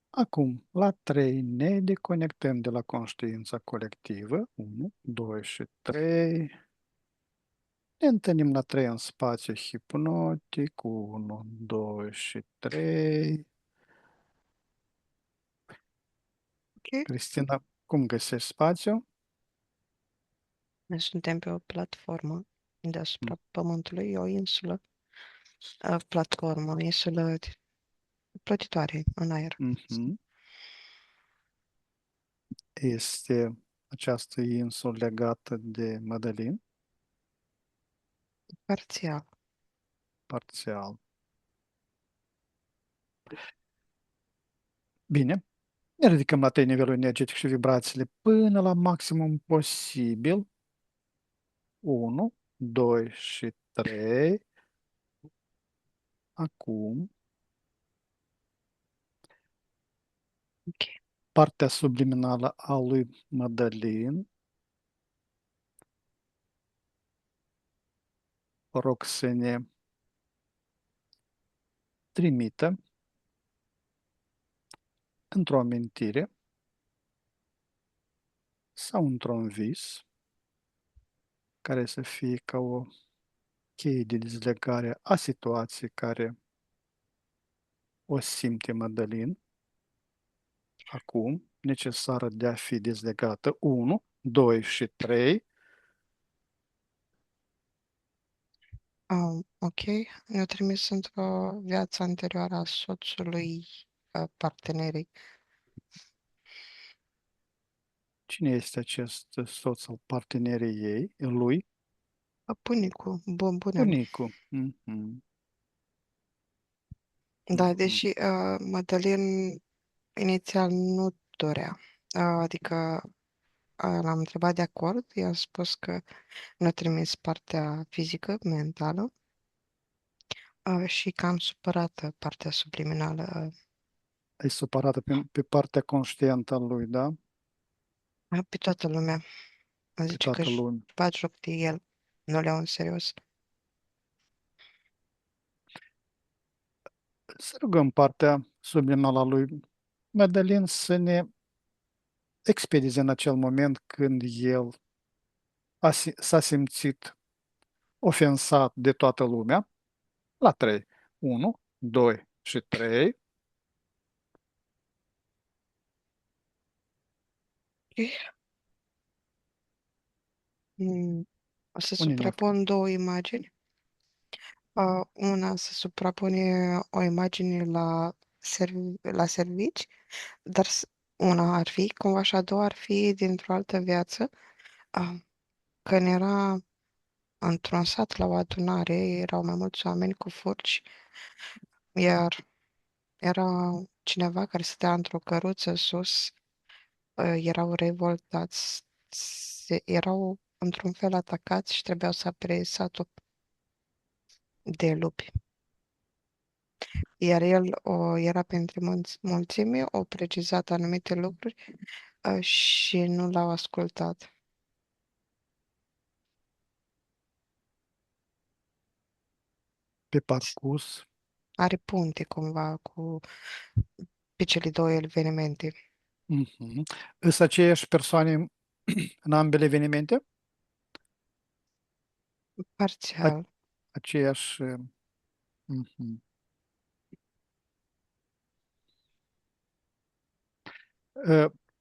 Acum, la 3 ne deconectăm de la conștiința colectivă. 1, 2 și 3. Ne întâlnim la 3 în spațiu hipnotic. 1, 2 și 3. Ok. Cristina, cum găsești spațiu? Noi suntem pe o platformă Mm, deasupra Pământului, o insulă, platformă, o insulă plătitoare în aer. mhm. Este această insulă legată de Mădălin? Parțial. Parțial. Bine. Ne ridicăm la 3 nivelul energetic și vibrațiile până la maximum posibil. 1, 2 și 3. Acum, Ok. partea subliminală a lui Mădălin. Rog să ne trimită într-o amintire sau într-un vis care să fie ca o cheie de dezlegare a situației care o simte Mădălin acum, necesară de a fi dezlegată. 1, 2 și 3. Ok. Ne-a trimis într-o viață anterioară a soțului partenerii. Cine este acest soț al partenerii ei, lui? Bunicul, bunel. Bunicul. Mhm, Da, mhm. deși Madalin inițial nu dorea. Adică l-am întrebat de acord, i-a spus că ne-a trimis partea fizică, mentală, și cam supărată partea subliminală, E supărată pe partea conștientă a lui, da? pe toată lumea. Pe Zice că toată își lumea. bat joc de el, nu le-au în serios. Să rugăm partea subliminală a lui Madeleine să ne expedieze în acel moment când el s-a simțit ofensat de toată lumea. La 3. 1, 2 și 3. Mm, O să Unde suprapun două imagini. Una se suprapune o imagine la servici, dar una ar fi, cumva și a doua ar fi dintr-o altă viață, uh, când era într-un sat la o adunare, erau mai mulți oameni cu furci, iar era cineva care stătea într-o căruță sus, erau revoltați, erau într-un fel atacați și trebuiau să apere satul de lupi. Iar el era printre mulțime, o precizat anumite lucruri și nu l-au ascultat. pe parcurs. Are punte cumva pe cele două evenimente, Mhm. Sunt aceiași persoane în ambele evenimente? A- parțial. Aceiași. Mhm.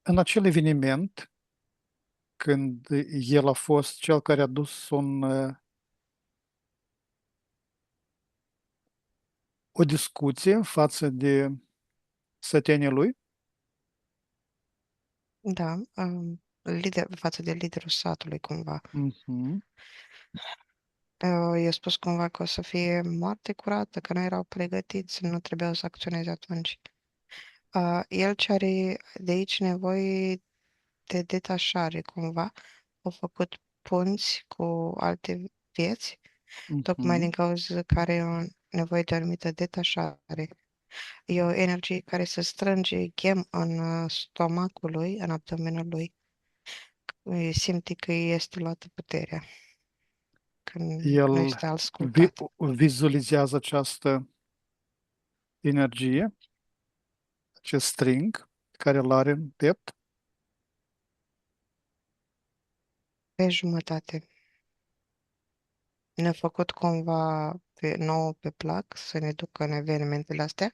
În acel eveniment, când el a fost cel care a dus o discuție față de sătenii lui. Da, față de liderul satului cumva. Mhm. I-a spus cumva că o să fie moarte curată, că nu erau pregătiți, nu trebuiau să acționeze atunci. El ce are de aici nevoie de detașare cumva, au făcut punți cu alte vieți, tocmai din Mhm. cauza care e o nevoie de o anumită detașare. E o energie care se strânge ghem în stomacul lui, în abdomenul lui. Simte că îi este luată puterea când nu El este ascultat. vizualizează această energie acest string care îl are în piept. Pe jumătate. Ne-a făcut cumva nouă pe plac să ne ducă în evenimentele astea.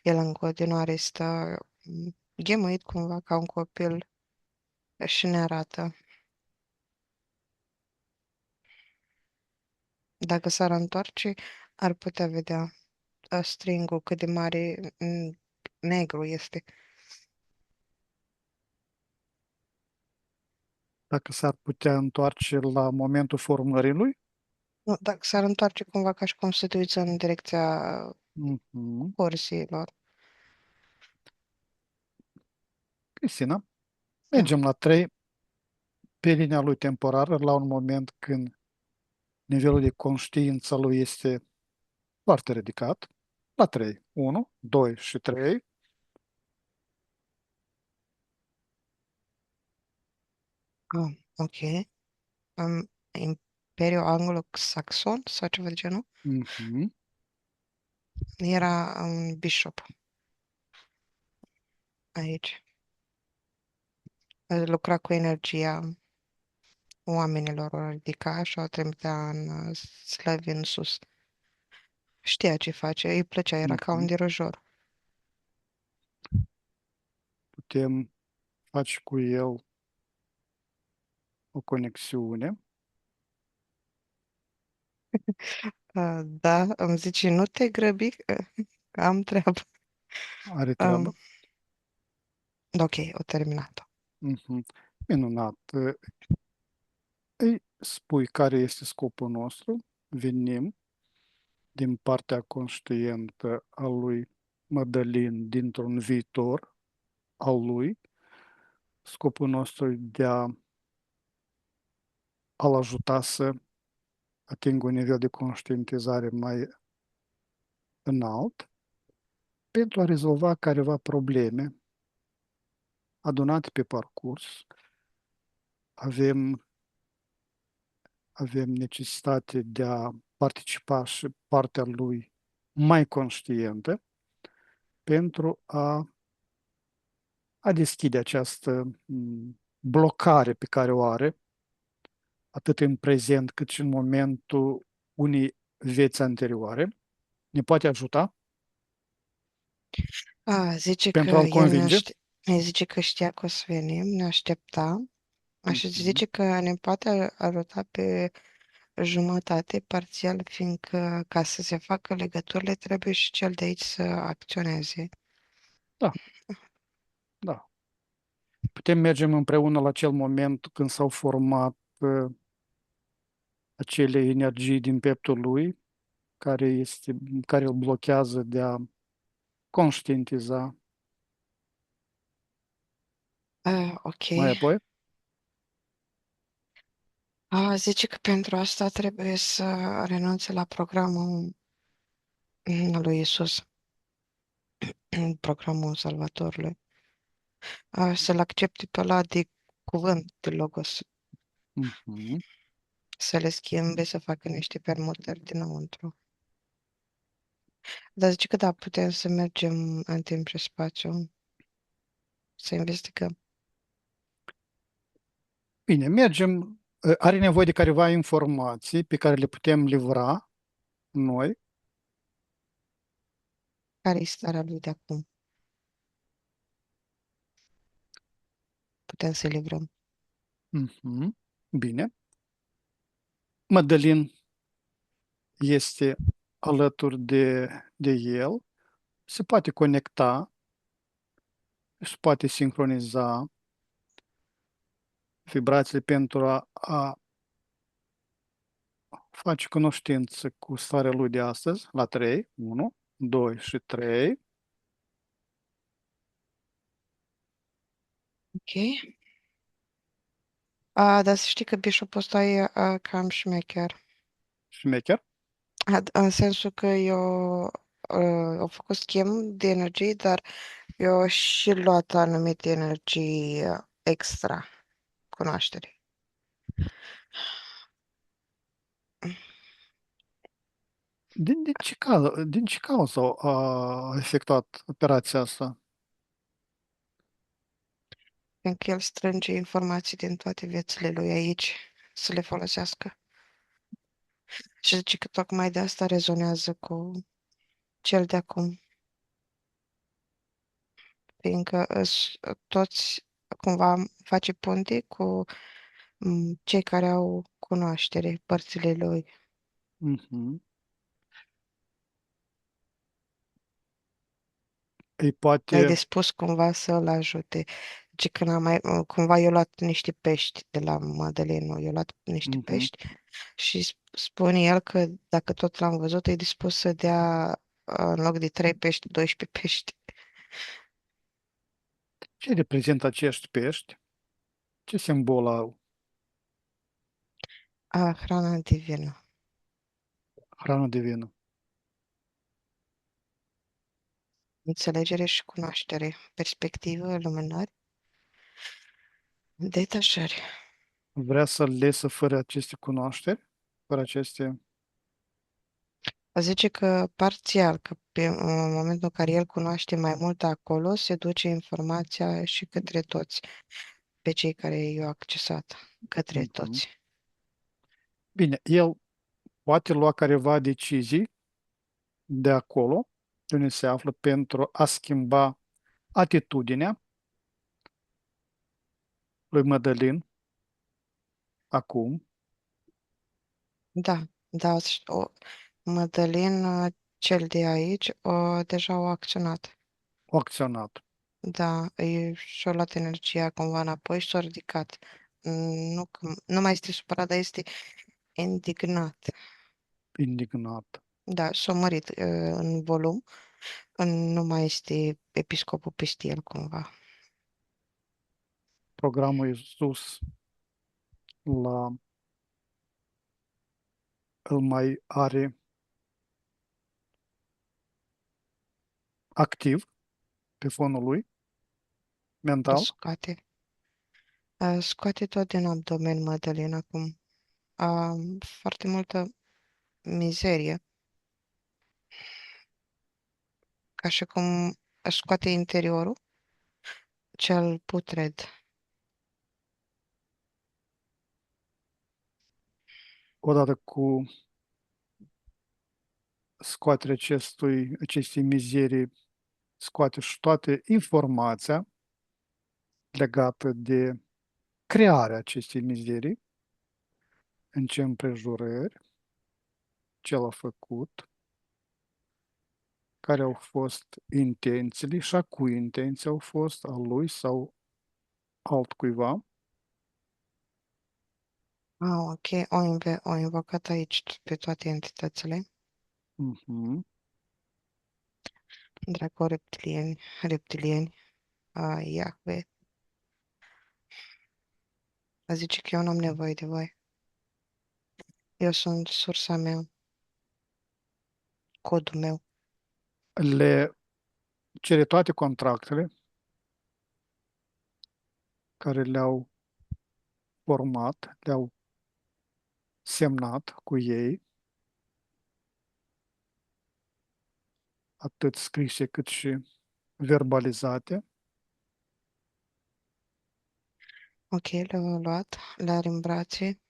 El în continuare stă ghemuit cumva ca un copil și ne arată. Dacă s-ar întoarce, ar putea vedea stringul cât de mare negru este. Dacă s-ar putea întoarce la momentul formării lui. Nu, dacă s-ar întoarce cumva ca și cum se duce în direcția Mhm. porților. Cristina, Da. mergem la 3 pe linia lui temporară la un moment când nivelul de conștiință lui este foarte ridicat. La 3, 1, 2 și 3. Ah, ok. Imperiul Anglo-Saxon sau ceva de genul. Mhm. Era un bishop aici. Lucra cu energia oamenilor, o ridica și o trimitea în slăvi în sus. Știa ce face, îi plăcea, era ca un Mhm. dirojor. Putem face cu el o conexiune. Da, îmi zice, nu te grăbi, că am treabă. Are Um, treabă. ok, o terminat. Mhm. Minunat. Îi spui care este scopul nostru. Venim din partea conștientă a lui Mădălin dintr-un viitor al lui. Scopul nostru e de a-l ajuta să atingă un nivel de conștientizare mai înalt pentru a rezolva careva probleme adunate pe parcurs. Avem, avem necesitate de a participa și partea lui mai conștientă pentru a deschide această blocare pe care o are, atât în prezent cât și în momentul unei vieți anterioare. Ne poate ajuta Zice că pentru a-l el convinge. ne zice că știa că o să venim, ne aștepta. Așa Mhm. zice că ne poate ajuta pe jumătate, parțial, fiindcă ca să se facă legăturile trebuie și cel de aici să acționeze. Da, da. Putem merge împreună la acel moment când s-au format acele energii din peptul lui, care îl blochează de a conștientiza Ok. mai apoi. Zice că pentru asta trebuie să renunțe la programul lui Isus, programul Salvatorului. Să-l accepte pe ăla de cuvânt, de logos, Mhm. să le schimbe, să facă niște permutări dinăuntru. Dar zice că da, putem să mergem în timp și spațiu, să investigăm. Bine, mergem. Are nevoie de careva informații pe care le putem livra noi. Care e starea lui de acum? Putem să livrăm. Mhm. Bine. Mădălin este alături de el, se poate conecta, se poate sincroniza vibrațiile pentru a face cunoștință cu starea lui de astăzi, la 3, 1, 2 și 3. Ok. Dar să știi că Bishopul ăsta e cam șmecher. Șmecher. În sensul că eu au făcut schimb de energie, dar eu și luat anumite energii extra cunoaștere. Din ce cauză a efectuat operația asta? fiindcă el strânge informații din toate viețile lui aici să le folosească. Și zice că tocmai de asta rezonează cu cel de acum, fiindcă toți cumva face punte cu cei care au cunoaștere, părțile lui. Mhm. Îi Ai poate, de spus cumva să-l ajute. Deci când am mai, cumva eu luat niște pești de la Mădălinu, eu luat niște mhm. pești și spune el că dacă tot l-am văzut, e dispus să dea în loc de 3 pești, 12 pești. Ce reprezintă acești pești? Ce simbol au? Hrana divină. Hrană divină. Înțelegere și cunoaștere, perspectivă, luminări, detașări. Vrea să-l lese fără aceste cunoașteri? Fără aceste... Zice că parțial, că în momentul în care el cunoaște mai mult acolo, se duce informația și către toți, pe cei care i-au accesat, către Mhm. toți. Bine, el poate lua careva decizii de acolo, de unde se află, pentru a schimba atitudinea lui Mădălin acum, Da, da, Mădălin, cel de aici, deja au acționat. a acționat Da, și-a luat energia cumva înapoi și s-a ridicat. Nu, nu mai este supărat, dar este indignat. indignat. Da, s-a mărit în volum, nu mai este episcopul peste el cumva. Programul Iisus la, îl mai are activ pe fonul lui Îl mental. scoate. Scoate tot din abdomen Mădălin acum. Foarte multă mizerie, ca și cum își scoate interiorul, cel putred. Odată cu scoaterea acestei mizerii, scoate și toată informația legată de crearea acestei mizerii, în ce împrejurări, ce l-a făcut, care au fost intențiile și a cui intenții au fost, a lui sau altcuiva. Ok, o invocat aici pe toate entitățile. Mhm. Draco reptilieni, Iahve. Zice că eu nu am nevoie de voi. Eu sunt sursa mea, codul meu. Le cere toate contractele care le-au format, le-au semnat cu ei, atât scrise cât și verbalizate, Ok, le-am luat, le are în brațe.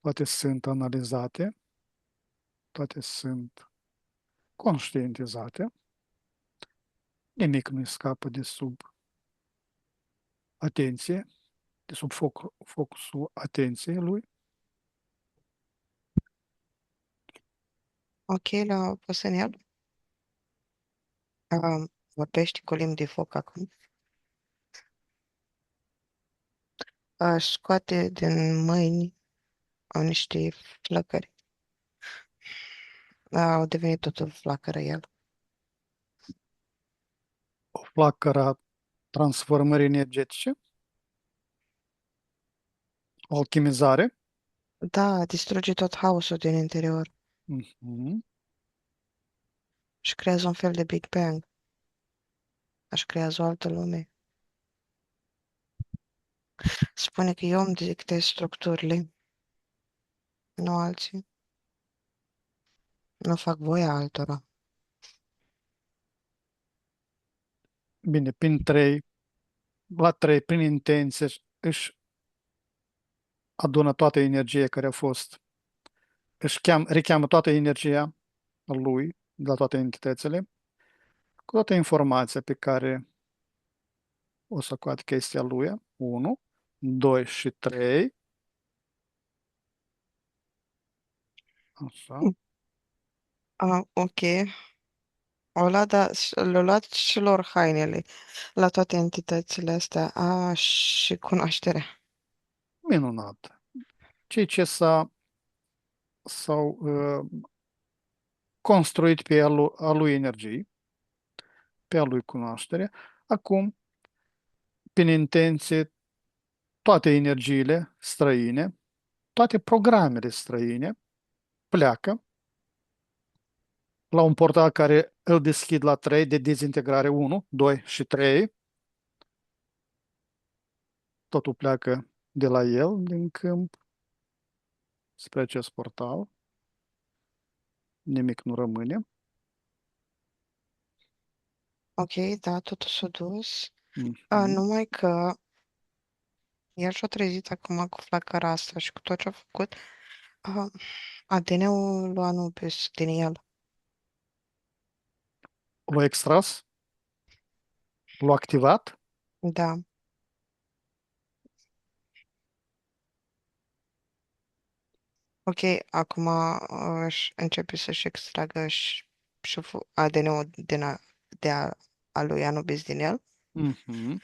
toate sunt analizate, toate sunt conștientizate, nimic nu scapă de sub atenție, de sub focusul atenției lui. Ok, le-am pus în el. Vorbește cu limbi de foc acum. Scoate din mâini niște flăcări. Au devenit totul flacără el. O flacără a transformării energetice, o alchimizare, Da, distruge tot haosul din interior mhm, și creează un fel de Big Bang. Aș creează o altă lume. Spune că eu îmi dictez structurile, nu alții. Nu fac voia altora. bine, prin trei La 3, prin intenție, își adună toată energia care a fost, recheamă toată energia lui, de la toate entitățile, cu toată informația pe care o să scoată chestia lui, 1, 2 și 3, așa, Ok. Le-a luat și lor hainele la toate entitățile astea. Și cunoaștere. minunat. Cei ce s-au construit pe a lui energii, pe a lui cunoaștere, acum, prin intenție, toate energiile străine, toate programele străine pleacă la un portal care îl deschid la 3 de dezintegrare 1, 2 și 3. Totul pleacă de la el, din câmp, spre acest portal. Nimic nu rămâne. Ok, da, totul s-a dus. Mhm. Numai că el și-a trezit acum cu flacăra asta și cu tot ce a făcut. ADN-ul lui Anubis din el. L-a extras, l-a activat. Da. Ok, acum își începe să-și extragă și ADN-ul a lui Anubis din el. Mhm.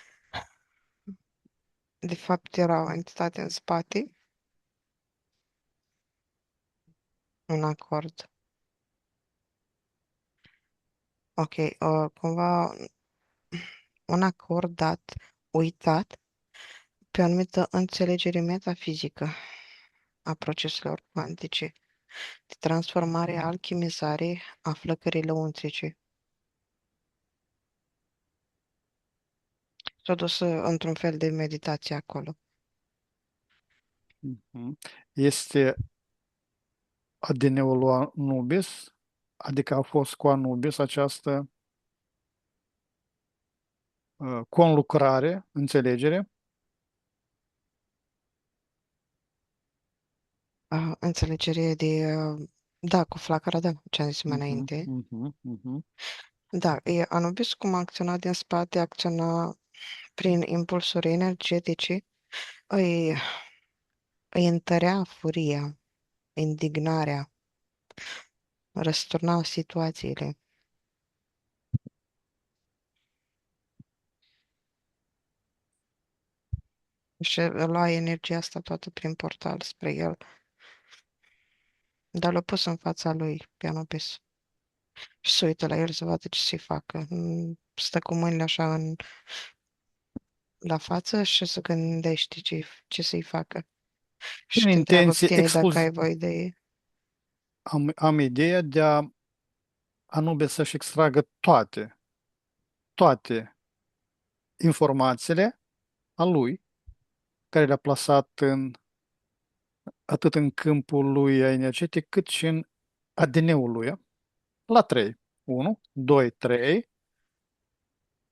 De fapt, era o entitate în spate, un acord. Ok, cumva un acord dat, uitat, pe o anumită înțelegere metafizică a proceselor cuantice, de transformare, alchimizare a flăcării lăuntrice. S-a dus într-un fel de meditație acolo. Mhm. Este ADN-ul lui Anubis, adică a fost cu Anubis această conlucrare, înțelegere. Înțelegere de, da, cu flacăra, da, ce am zis mai Mhm, înainte. mhm, mhm. Da, Anubis cum acționa din spate, acționa prin impulsuri energetice, îi, îi întărea furia, indignarea, răsturna situațiile și lua energia asta toată prin portal spre el, dar l-a pus în fața lui pe Anubis și se uită la el să vadă ce să-i facă. Stă cu mâinile așa la față și se gândește ce să-i facă. Și Prin te întreabă pe intenție tine dacă ai voie de ei. am ideea de a Anubis să-și extragă toate informațiile a lui, care le-a plasat atât în câmpul lui energetic, cât și în ADN-ul lui, la 3. 1, 2, 3,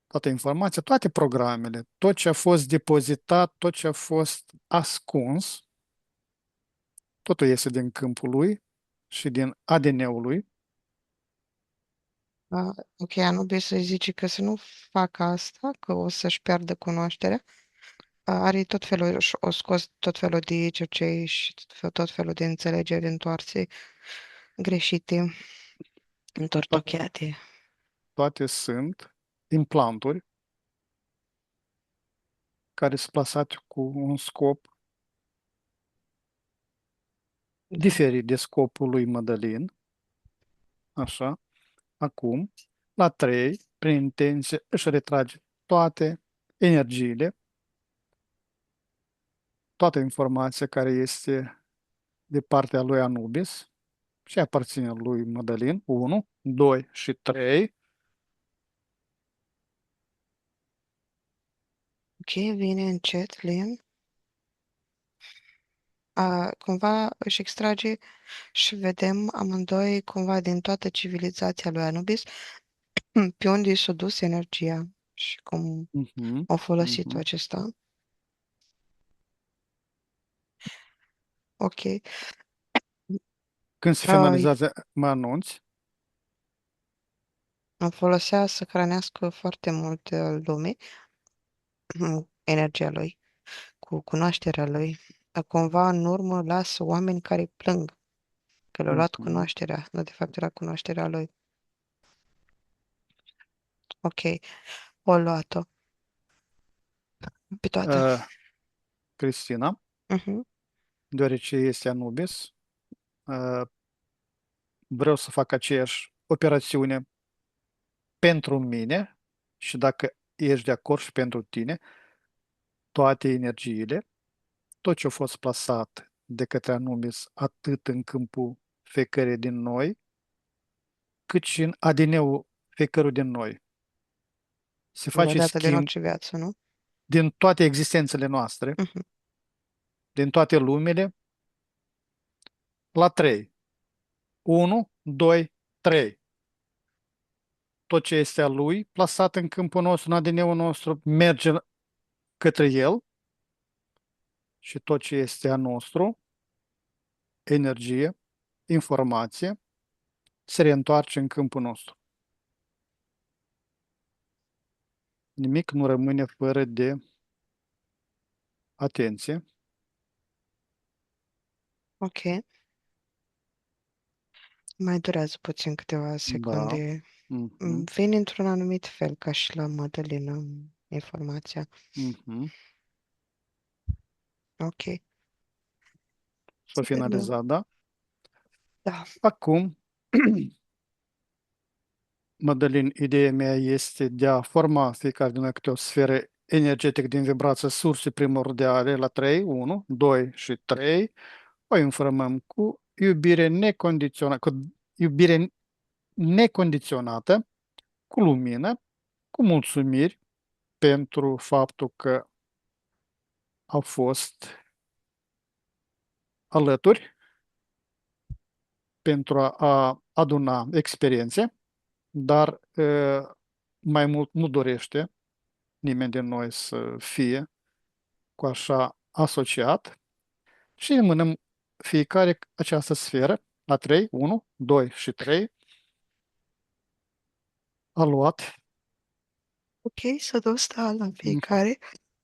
toată informația, toate programele, tot ce a fost depozitat, tot ce a fost ascuns, totul iese din câmpul lui și din ADN-ul lui. Ok, Anubis să zice că să nu facă asta, că o să-și piardă cunoașterea. Are tot felul, o scos tot felul de cercei și tot felul de înțelegeri întoarse, greșite, To- întortocheate. Toate sunt implanturi care sunt plasate cu un scop Da. diferit de scopul lui Mădălin, așa. Acum, la 3, prin intenție, își retrage toate energiile, toată informația care este de partea lui Anubis și aparține lui Mădălin, 1, 2 și 3. Ok, vine încet, lin. Cumva își extrage și vedem amândoi cumva din toată civilizația lui Anubis pe unde i s-a dus energia și cum Mhm, au folosit-o mhm. acesta. Ok. Când se Uh, finalizează, mă anunți. Îl folosea să hrănească foarte mult lume, energia lui, cu cunoașterea lui. Cumva în urmă lasă oameni care plâng că le-au luat Mhm. cunoașterea, dar de fapt era cunoașterea lui. Ok, o luat-o pe toată. Uh, Cristina, Mhm. deoarece este Anubis, uh, vreau să fac aceeași operațiune pentru mine și dacă ești de acord și pentru tine, toate energiile, tot ce a fost plasat de către Anubis, atât în câmpul fiecare din noi, cât și în ADN-ul fiecărui din noi. Se De face data din schimb orice viață, nu? din toate existențele noastre, Mhm. din toate lumele, la 3. 1, 2, 3. Tot ce este al lui, plasat în câmpul nostru, în ADN-ul nostru, merge către el și tot ce este a nostru, energie, informație, se reîntoarce în câmpul nostru. Nimic nu rămâne fără de atenție. Ok. Mai durează puțin câteva Da. secunde. Mhm, Vine într-un anumit fel, ca și la Mădălină, informația. mhm. Ok. S-a finalizat, da? Da. Acum, Mădălin, ideea mea este de a forma fiecare din noi câte o sferă energetică din vibrație surse primordiale la 3, 1, 2 și 3. O informăm cu iubire necondiționată, cu iubire necondiționată, cu lumină, cu mulțumiri pentru faptul că au fost alături pentru a aduna experiențe, dar mai mult nu dorește nimeni din noi să fie cu așa asociat și rămânem fiecare această sferă la 3, 1, 2 și 3 a luat. Ok, să dau sta la Mhm, fiecare.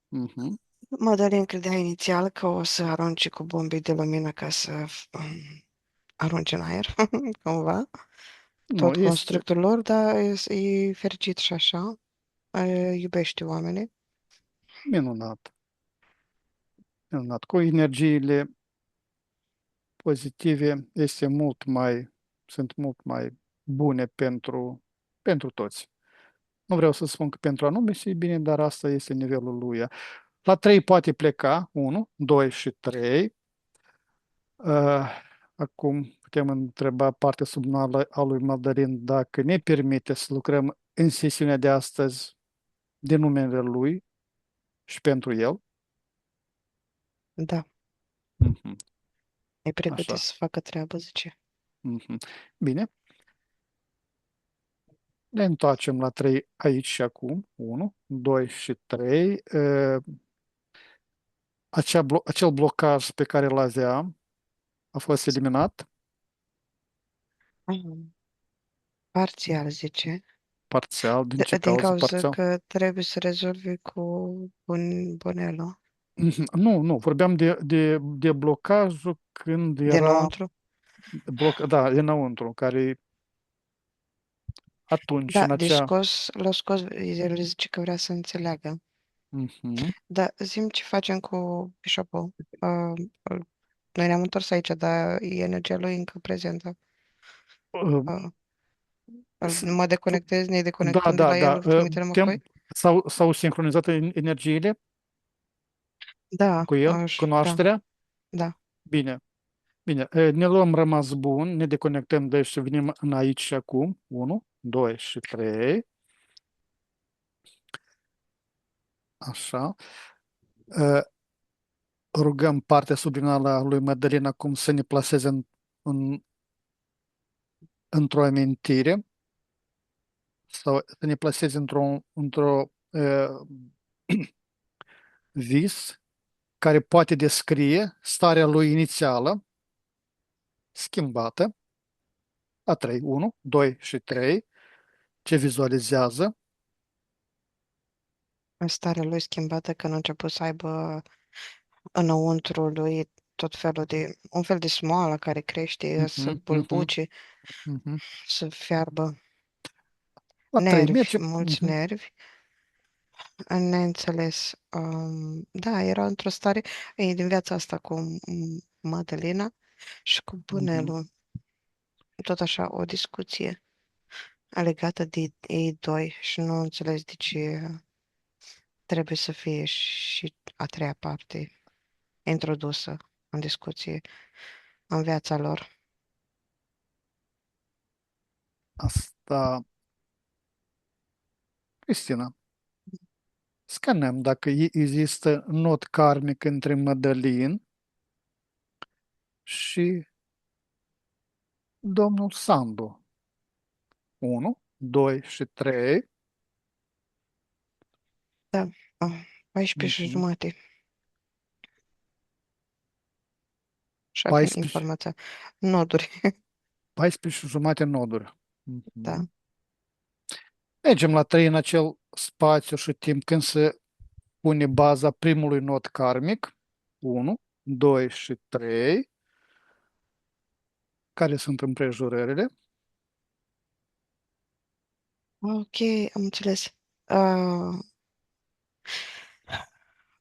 mhm. Madalin credea inițial că o să arunce cu bombe de lumină ca să arunce în aer, cumva, Nu, tot este constructul lor, dar e fericit și așa, iubește oamenii. minunat, minunat. Cu energiile pozitive sunt mult mai bune pentru toți. Nu vreau să spun că pentru anume și bine, dar asta este nivelul lui. La 3 poate pleca, 1, 2 și 3. Acum putem întreba partea subnală a lui Madarin dacă ne permite să lucrăm în sesiunea de astăzi de numele lui și pentru el. Da, Mhm. e pregătit Așa. să facă treabă, zice. Mhm. Bine, ne întoarcem la 3 aici și acum. 1, 2 și 3. Acel blocaj pe care îl aveam a fost eliminat Mhm. Parțial, zice. parțial. Din ce Din cauză cauza parțial? că trebuie să rezolvi cu Bunelo. Mhm. Nu, nu, vorbeam de blocajul când era Dinăuntru? da, înăuntru, care atunci, Da, în deci acea... l-a scos, el zice că vrea să înțeleagă. Mhm. Da, zim ce facem cu Bishopul. Noi ne-am întors aici, dar e energia lui încă prezentă. Uh, Uh, s- mă deconectez, ne Da, deconectăm de da, la el, da. îl trimitem înapoi? S-au sincronizat energiile Da, cu el, da, cunoașterea. da. Bine, bine. Ne luăm rămas bun, ne deconectăm, deci și venim în aici și acum. 1, 2 și 3. Așa. Uh, Rugăm partea subliminală a lui Madalina acum să ne plaseze într-o amintire sau să ne plaseze într-o uh, vis care poate descrie starea lui inițială schimbată, a 3, 1, 2 și 3, ce vizualizează. Starea lui schimbată când a început să aibă înăuntru lui tot felul de, un fel de smoală care crește, să Mhm, mhm, bulbuce, mhm. să fiarbă La 3 nervi, merge. mulți Mhm, nervi, neînțeles. Da, era într-o stare, e din viața asta cu Madalina și cu mhm. Bunelu, tot așa, o discuție legată de ei doi și nu înțeles de ce trebuie să fie și a treia parte introdusă în discuție în viața lor. Asta, Cristina, scanăm dacă există not karmic între Mădălin și domnul Sandu. 1, 2 și 3. Da, 14 și Mhm. jumate. Și avem 14, informația. Noduri, 14 și jumate noduri. da. Mhm. Mergem la 3 în acel spațiu și timp când se pune baza primului not karmic. 1, 2 și 3. Care sunt împrejurările? Ok, am înțeles. Uh,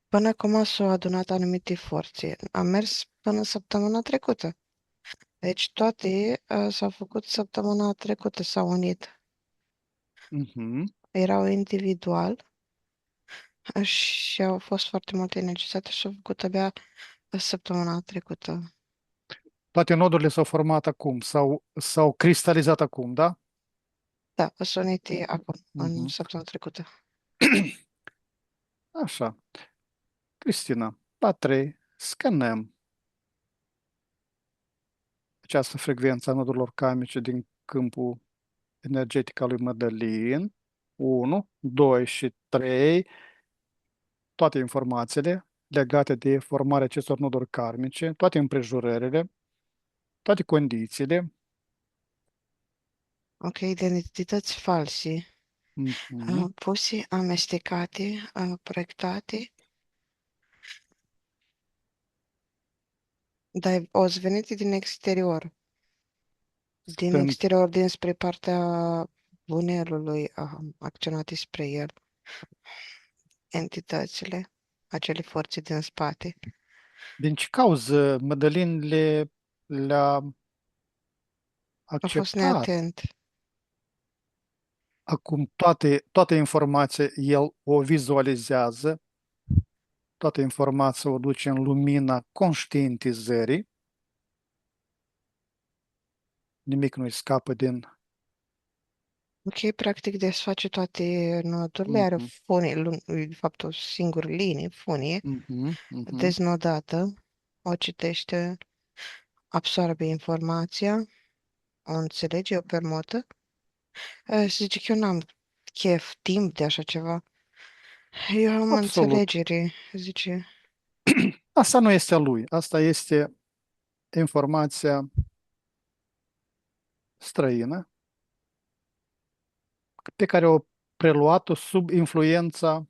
Până acum s-au adunat anumite forțe. Am mers până săptămâna trecută. Deci toate s-au făcut săptămâna trecută, s-au unit. Mhm. Erau individual și au fost foarte multe necesitate și s-au făcut abia săptămâna trecută. Toate nodurile s-au format acum, s-au cristalizat acum, da? Da, s-au unit acum, în Mhm. săptămâna trecută. Așa. Cristina, la 3 scanăm această frecvență a nodurilor kamice din câmpul energetic al lui Mădălin. 1, 2 și 3. Toate informațiile legate de formarea acestor noduri karmice, toate împrejurările, toate condițiile. Ok, identități false, Mhm. puse, amestecate, proiectate, dar o venite din exterior. Din Sunt exterior, dinspre partea bunelului, acționate spre el, entitățile, acele forțe din spate. din ce cauză Mădălin le-a A fost acceptat. neatent. Acum toată informația el o vizualizează, toată informația o duce în lumina conștientizării, nimic nu-i scapă din... Ok, practic desface toate nodurile, are o Mhm, funie, de fapt o singură linie, funie, mhm, mhm. deznodată, o citește, absorbe informația, o înțelege, o permută. Și zice că eu n-am chef, timp de așa ceva. Eu am Absolut. înțelegere, zice. Asta nu este a lui, asta este informația străină pe care o preluat-o sub influența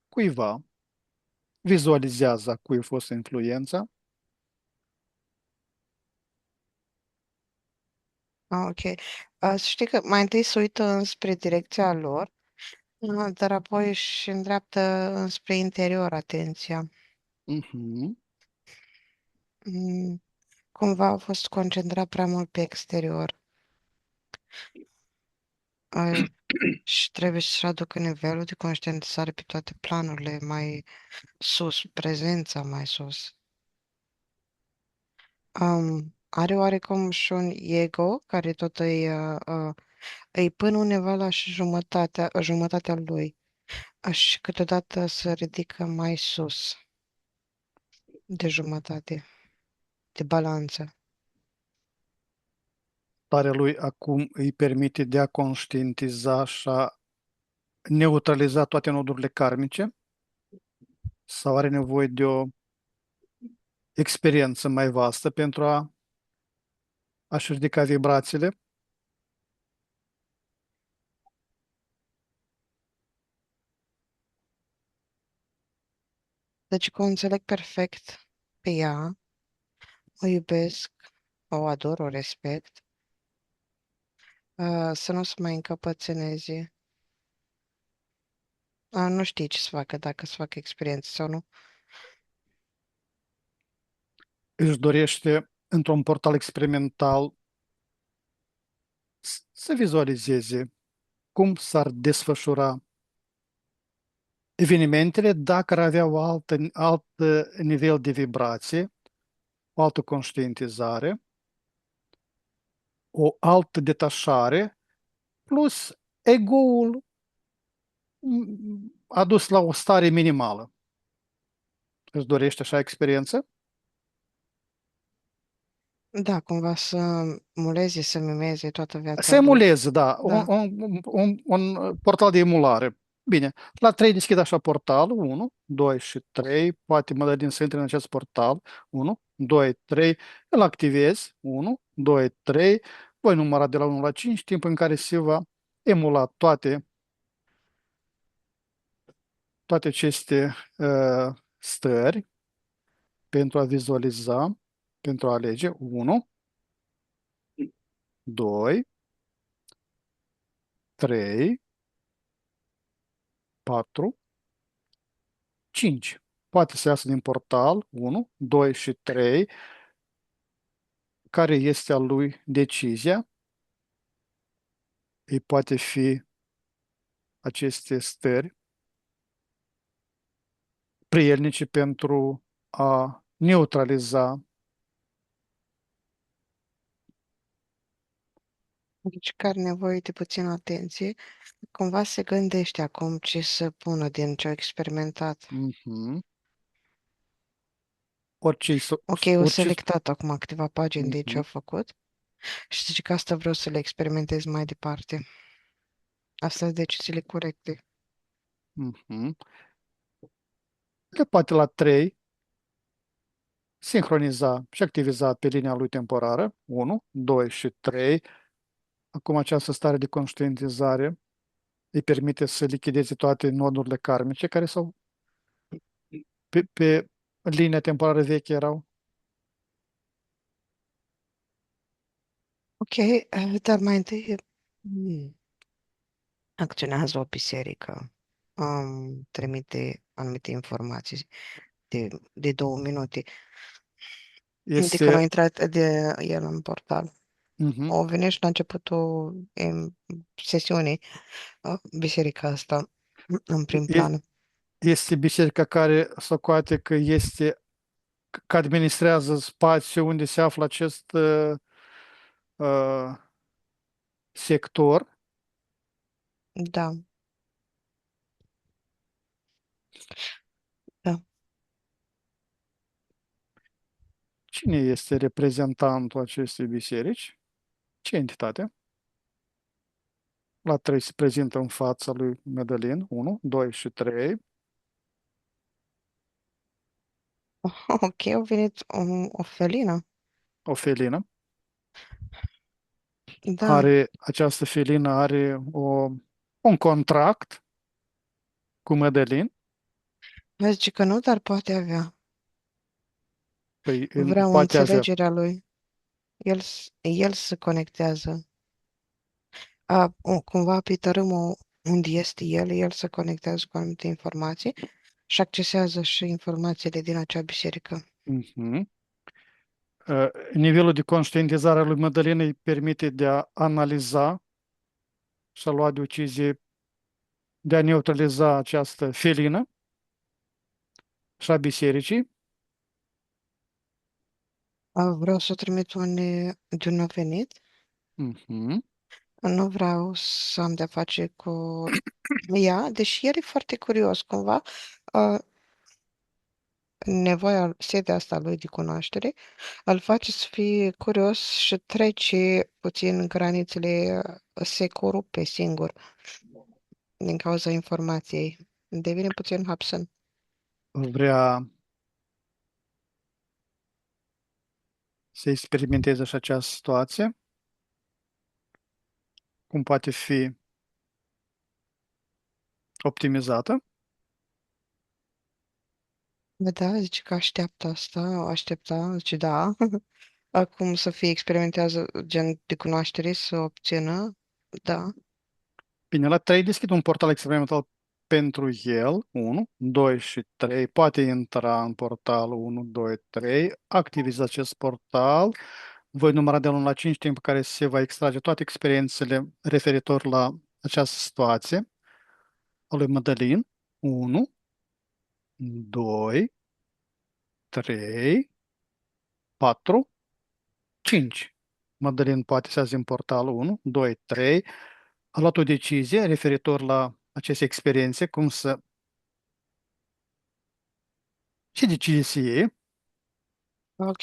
cuiva, vizualizează a cui a fost influența. Ok. Să știi că mai întâi se uită înspre direcția lor, dar apoi își îndreaptă înspre interior atenția. Mhm. Mm, Cumva a fost concentrat prea mult pe exterior. Uh, Și trebuie să-și aducă nivelul de conștientizare pe toate planurile mai sus, prezența mai sus. Are oarecum și un ego care tot îi până undeva la și jumătatea lui. Și câteodată se ridică mai sus de jumătate, de balanță. Starea lui acum îi permite de a conștientiza și a neutraliza toate nodurile karmice sau are nevoie de o experiență mai vastă pentru a-și ridica vibrațiile? Deci că o înțeleg perfect pe ea, o iubesc, o ador, o respect, să nu se mai încăpățâneze. Nu știi ce să facă, dacă să facă experiență sau nu. Își dorește într-un portal experimental să vizualizeze cum s-ar desfășura evenimentele dacă ar avea alt nivel de vibrație, o altă conștientizare, o altă detașare, plus ego-ul adus la o stare minimală. Îți dorește așa experiență? Da, cumva să muleze, să mimeze toată viața Se lui. emulează, da, Da. un portal de emulare. Bine, la 3 deschid așa portalul, 1, 2 și 3, poate mă dă din să intre în acest portal, 1, 2, 3, îl activez, 1, 2, 3, voi număra de la 1 la 5, timp în care se va emula toate aceste stări pentru a vizualiza, pentru a alege, 1, 2, 3, 4, 5. Poate să iasă din portal 1, 2 și 3, care este a lui decizia. Îi poate fi aceste stări prielnice pentru a neutraliza. Deci care are nevoie de puțină atenție, cumva se gândește acum ce să pună din ce a experimentat. Mhm. Orice, Ok, o orice, selectat acum câteva pagini de ce mhm, a făcut și zice că asta vreau să le experimentez mai departe. Asta sunt deciziile corecte. mhm. Le poate la 3 sincroniza și activiza pe linia lui temporară 1, 2 și 3. Acum această stare de conștientizare îi permite să lichideze toate nodurile karmice care s-au pe linia temporară veche erau. Ok, dar mai întâi acționează o biserică. Trimite anumite informații de 2 minute. De când a Este, intrat de el în portal. mhm, O venit și la începutul sesiunii biserica asta în prim e- plan. este biserica care socoate că administrează spațiul unde se află acest uh, sector. Da, da. Cine este reprezentantul acestei biserici? Ce entitate? La 3 se prezintă în fața lui Medalin, 1, 2 și 3, Ok, a venit o felină. o felină. Da, Această felină are un contract cu Medalin. vezi zice că nu, dar poate avea. Păi, Vreau poate avea. înțelegerea lui. El se conectează. Cumva pe tărâmul unde este el se conectează cu anumite informații și accesează și informațiile din acea biserică. Mhm. Nivelul de conștientizare a lui Madalina îi permite de a analiza și a lua decizie de a neutraliza această felină și a bisericii. Vreau să trimit de un nou venit. Mhm. Nu vreau să am de-a face cu ea, deși el e foarte curios, cumva. uh, Setea asta lui de cunoaștere îl face să fie curios și trece puțin granițele, se corupe singur. din cauza informației. Devine puțin Hobson. Vrea să experimenteze și această situație, cum poate fi optimizată. Da, zice că așteaptă asta, aștepta, zice da. Acum să fie experimentează gen de cunoaștere, să obțină, da. Bine, la 3 deschid un portal experimental pentru el, 1, 2 și 3. Poate intra în portal 1, 2, 3. Activiza acest portal. Voi număra de la 1 la 5 timp în care se va extrage toate experiențele referitor la această situație a lui Madalin. 1, 2, 3, 4, 5. Madalin poate să azi în portalul 1, 2, 3. A luat o decizie referitor la aceste experiențe, cum să... Ce decizie să iei? Ok,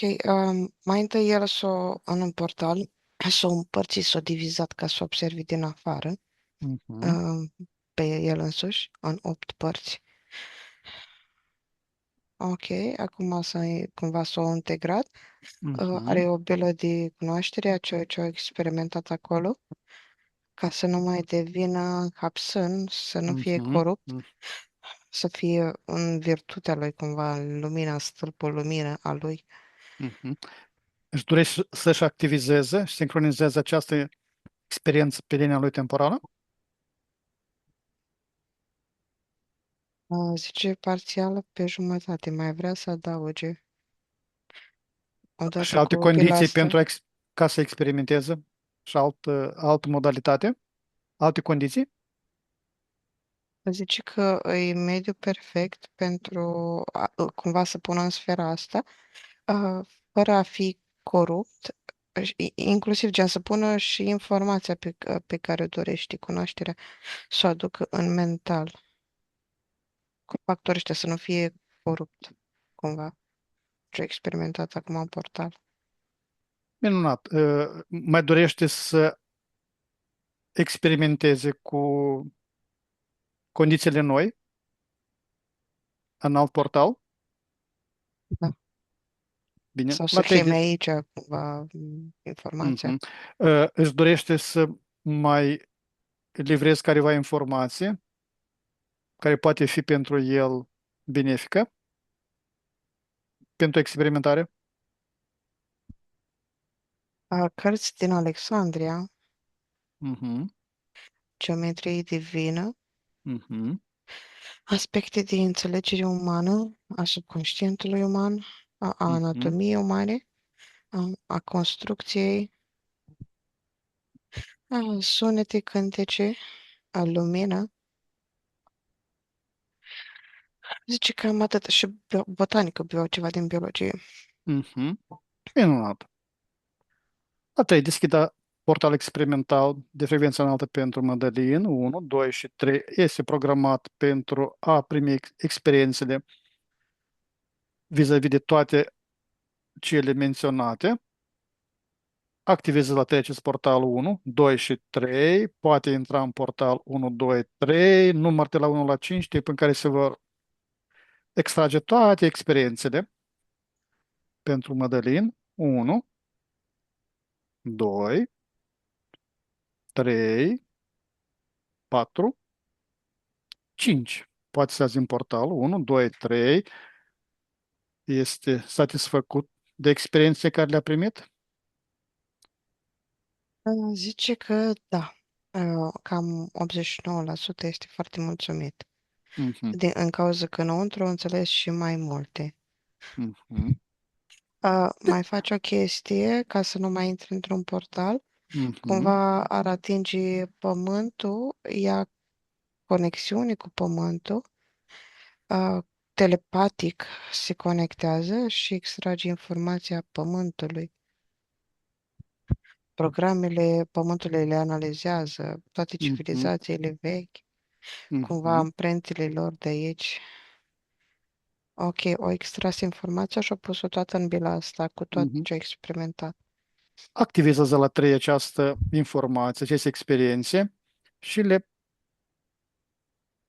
mai întâi el în un portal, s-o împărțit, s-o divizat ca să observi din afară, Mhm, um, pe el însuși, în 8 părți. Ok, acum cumva s-o integrat. mhm, Are o bilă de cunoaștere a ceea ce a experimentat acolo, ca să nu mai devină hapsân, să nu fie mhm, corupt, mhm, să fie în virtutea lui, cumva, în lumina, stâlpul lumină a lui. mhm. Își dorește să-și activizeze și sincronizeze această experiență pe linia lui temporală Zice parțială pe jumătate, mai vrea să adauge, și odată alte cu bila condiții asta. pentru ca să experimenteze și altă modalitate, alte condiții. Zice că e mediu perfect pentru cumva să pună în sfera asta, fără a fi corupt, inclusiv gen să pună și informația pe care o dorești, cunoașterea, să o aducă în mental, cu factorii ăștia să nu fie corupt, cumva, ce a experimentat acum în portal. Minunat. Mai dorește să experimenteze cu condițiile noi în alt portal. Da. Bine. Sau La să 3 cheme aici, cumva, informația. Mhm. Își dorește să mai livrez careva informație care poate fi pentru el benefică pentru experimentare. Cărți din Alexandria, Mhm, geometrie divină, mhm, aspecte de înțelegere umană, a subconștientului uman, a mhm, anatomiei umane, a construcției, a sunete, cântece, a lumină. Zice cam atât. Și botanică, ceva din biologie. mhm. Minunat. La 3. Deschidă portal experimental de frecvență înaltă pentru Mădălin. 1, 2 și 3. Este programat pentru a primi experiențele vis-a-vis de toate cele menționate. Activeze la 3 acest portal 1, 2 și 3. Poate intra în portal 1, 2, 3. Număr de la 1 la 5, timp în care se vor extrage toate experiențele pentru Mădălin. 1, 2, 3, 4, 5. Poate să azi în portal 1, 2, 3. Este satisfăcut de experiențe care le-a primit? Zice că da, cam 89% este foarte mulțumit. Mhm, În cauza că înăuntru au înțeles și mai multe. mhm, Mai face o chestie ca să nu mai intri într-un portal. mhm, Cumva ar atinge pământul, ia conexiune cu pământul, telepatic se conectează și extrage informația pământului. Programele pământului le analizează, toate mhm, civilizațiile vechi, cumva mhm, amprentele lor de aici. Ok, o extras informația și o pus-o toată în bila asta cu tot mhm. ce a experimentat. Activizează la 3 această informație, aceste experiențe și le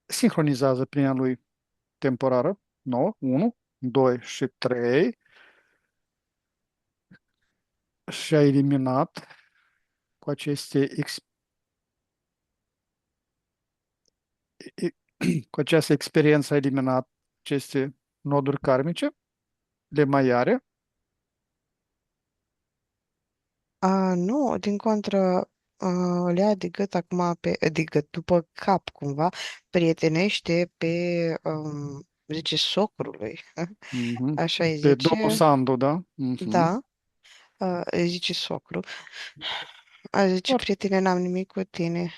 sincronizează prin lui temporară. 9, 1, 2 și 3 și a eliminat cu aceste cu această experiență a eliminat aceste noduri karmice, le mai are. Nu, din contră, le ia de gât acum de gât, după cap, cumva, prietenește pe, zice, socrului. Mhm. Așa îi Pe domnul zice, Sandu, da? Mhm. da, îi zice socru. A zice, Foarte. prietene, n-am nimic cu tine.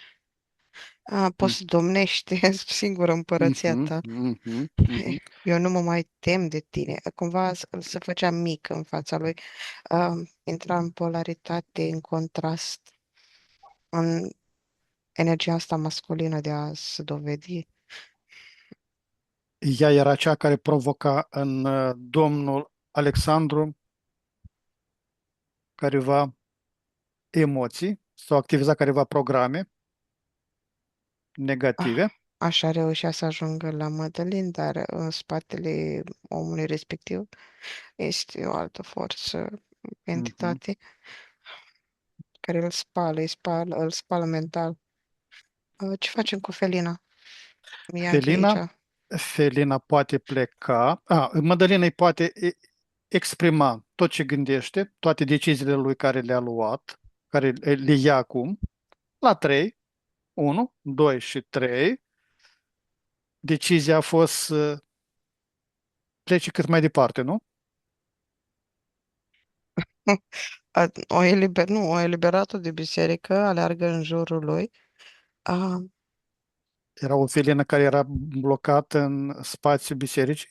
Poți să domnești singură împărăția Mhm, ta. mhm, mhm. Eu nu mă mai tem de tine. Cumva se făcea mic în fața lui. Intra în polaritate, în contrast, în energia asta masculină de a se dovedi. Ea era cea care provoca în domnul Alexandru careva emoții sau activiza careva programe Ah, negative. Așa reușea să ajungă la Madeleine, dar în spatele omului respectiv este o altă forță, Mhm. entitate, care îl spală mental. Ce facem cu Felina? Yankee aici. Felina, Felina poate pleca. Madalina îi poate exprima tot ce gândește, toate deciziile lui care le-a luat, care le ia acum, la 3, 1, 2 și 3. Decizia a fost să plece cât mai departe, nu? Nu, o eliberat-o de biserică, aleargă în jurul lui. A, Era o felină care era blocată în spațiul bisericii.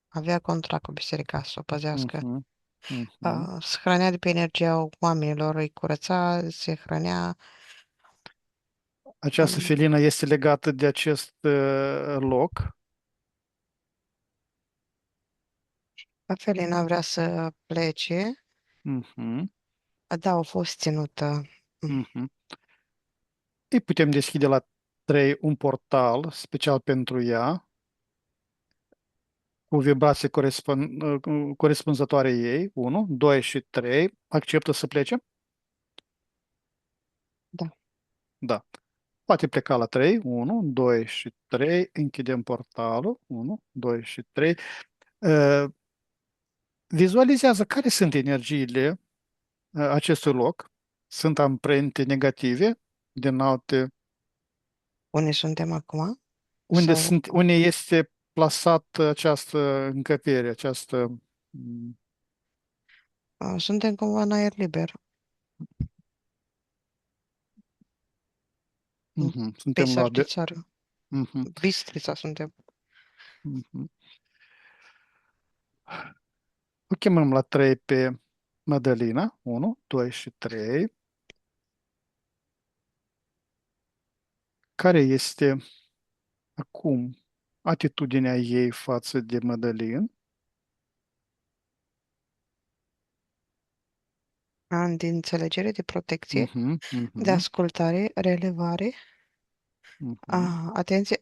Avea contract cu biserica să o păzească. Mhm, mhm. Se hrănea de pe energia oamenilor, îi curăța, se hrănea. Această um, felină este legată de acest loc. Felina vrea să plece. Mhm, Da, a fost ținută. mhm. Îi putem deschide la 3 un portal special pentru ea, cu vibrație corespunzătoare ei. 1, 2 și 3. Acceptă să plece? Da. Da. Poate pleca la 3. 1, 2 și 3. Închidem portalul. 1, 2 și 3. Vizualizează care sunt energiile acestui loc. Sunt amprente negative din alte, Unde suntem acum? unde Sau sunt, unde este plasată această încăpere, această. mm, suntem cumva în aer liber? În Suntem la peisaj de de, țară. mhm, Bistrița suntem. mhm. O chemăm la 3 pe Madalina. 1, 2 și 3. Care este acum atitudinea ei față de Madalin? Ani de înțelegere, de protecție, Mhm, de mhm, ascultare, relevare. mhm, Atenție,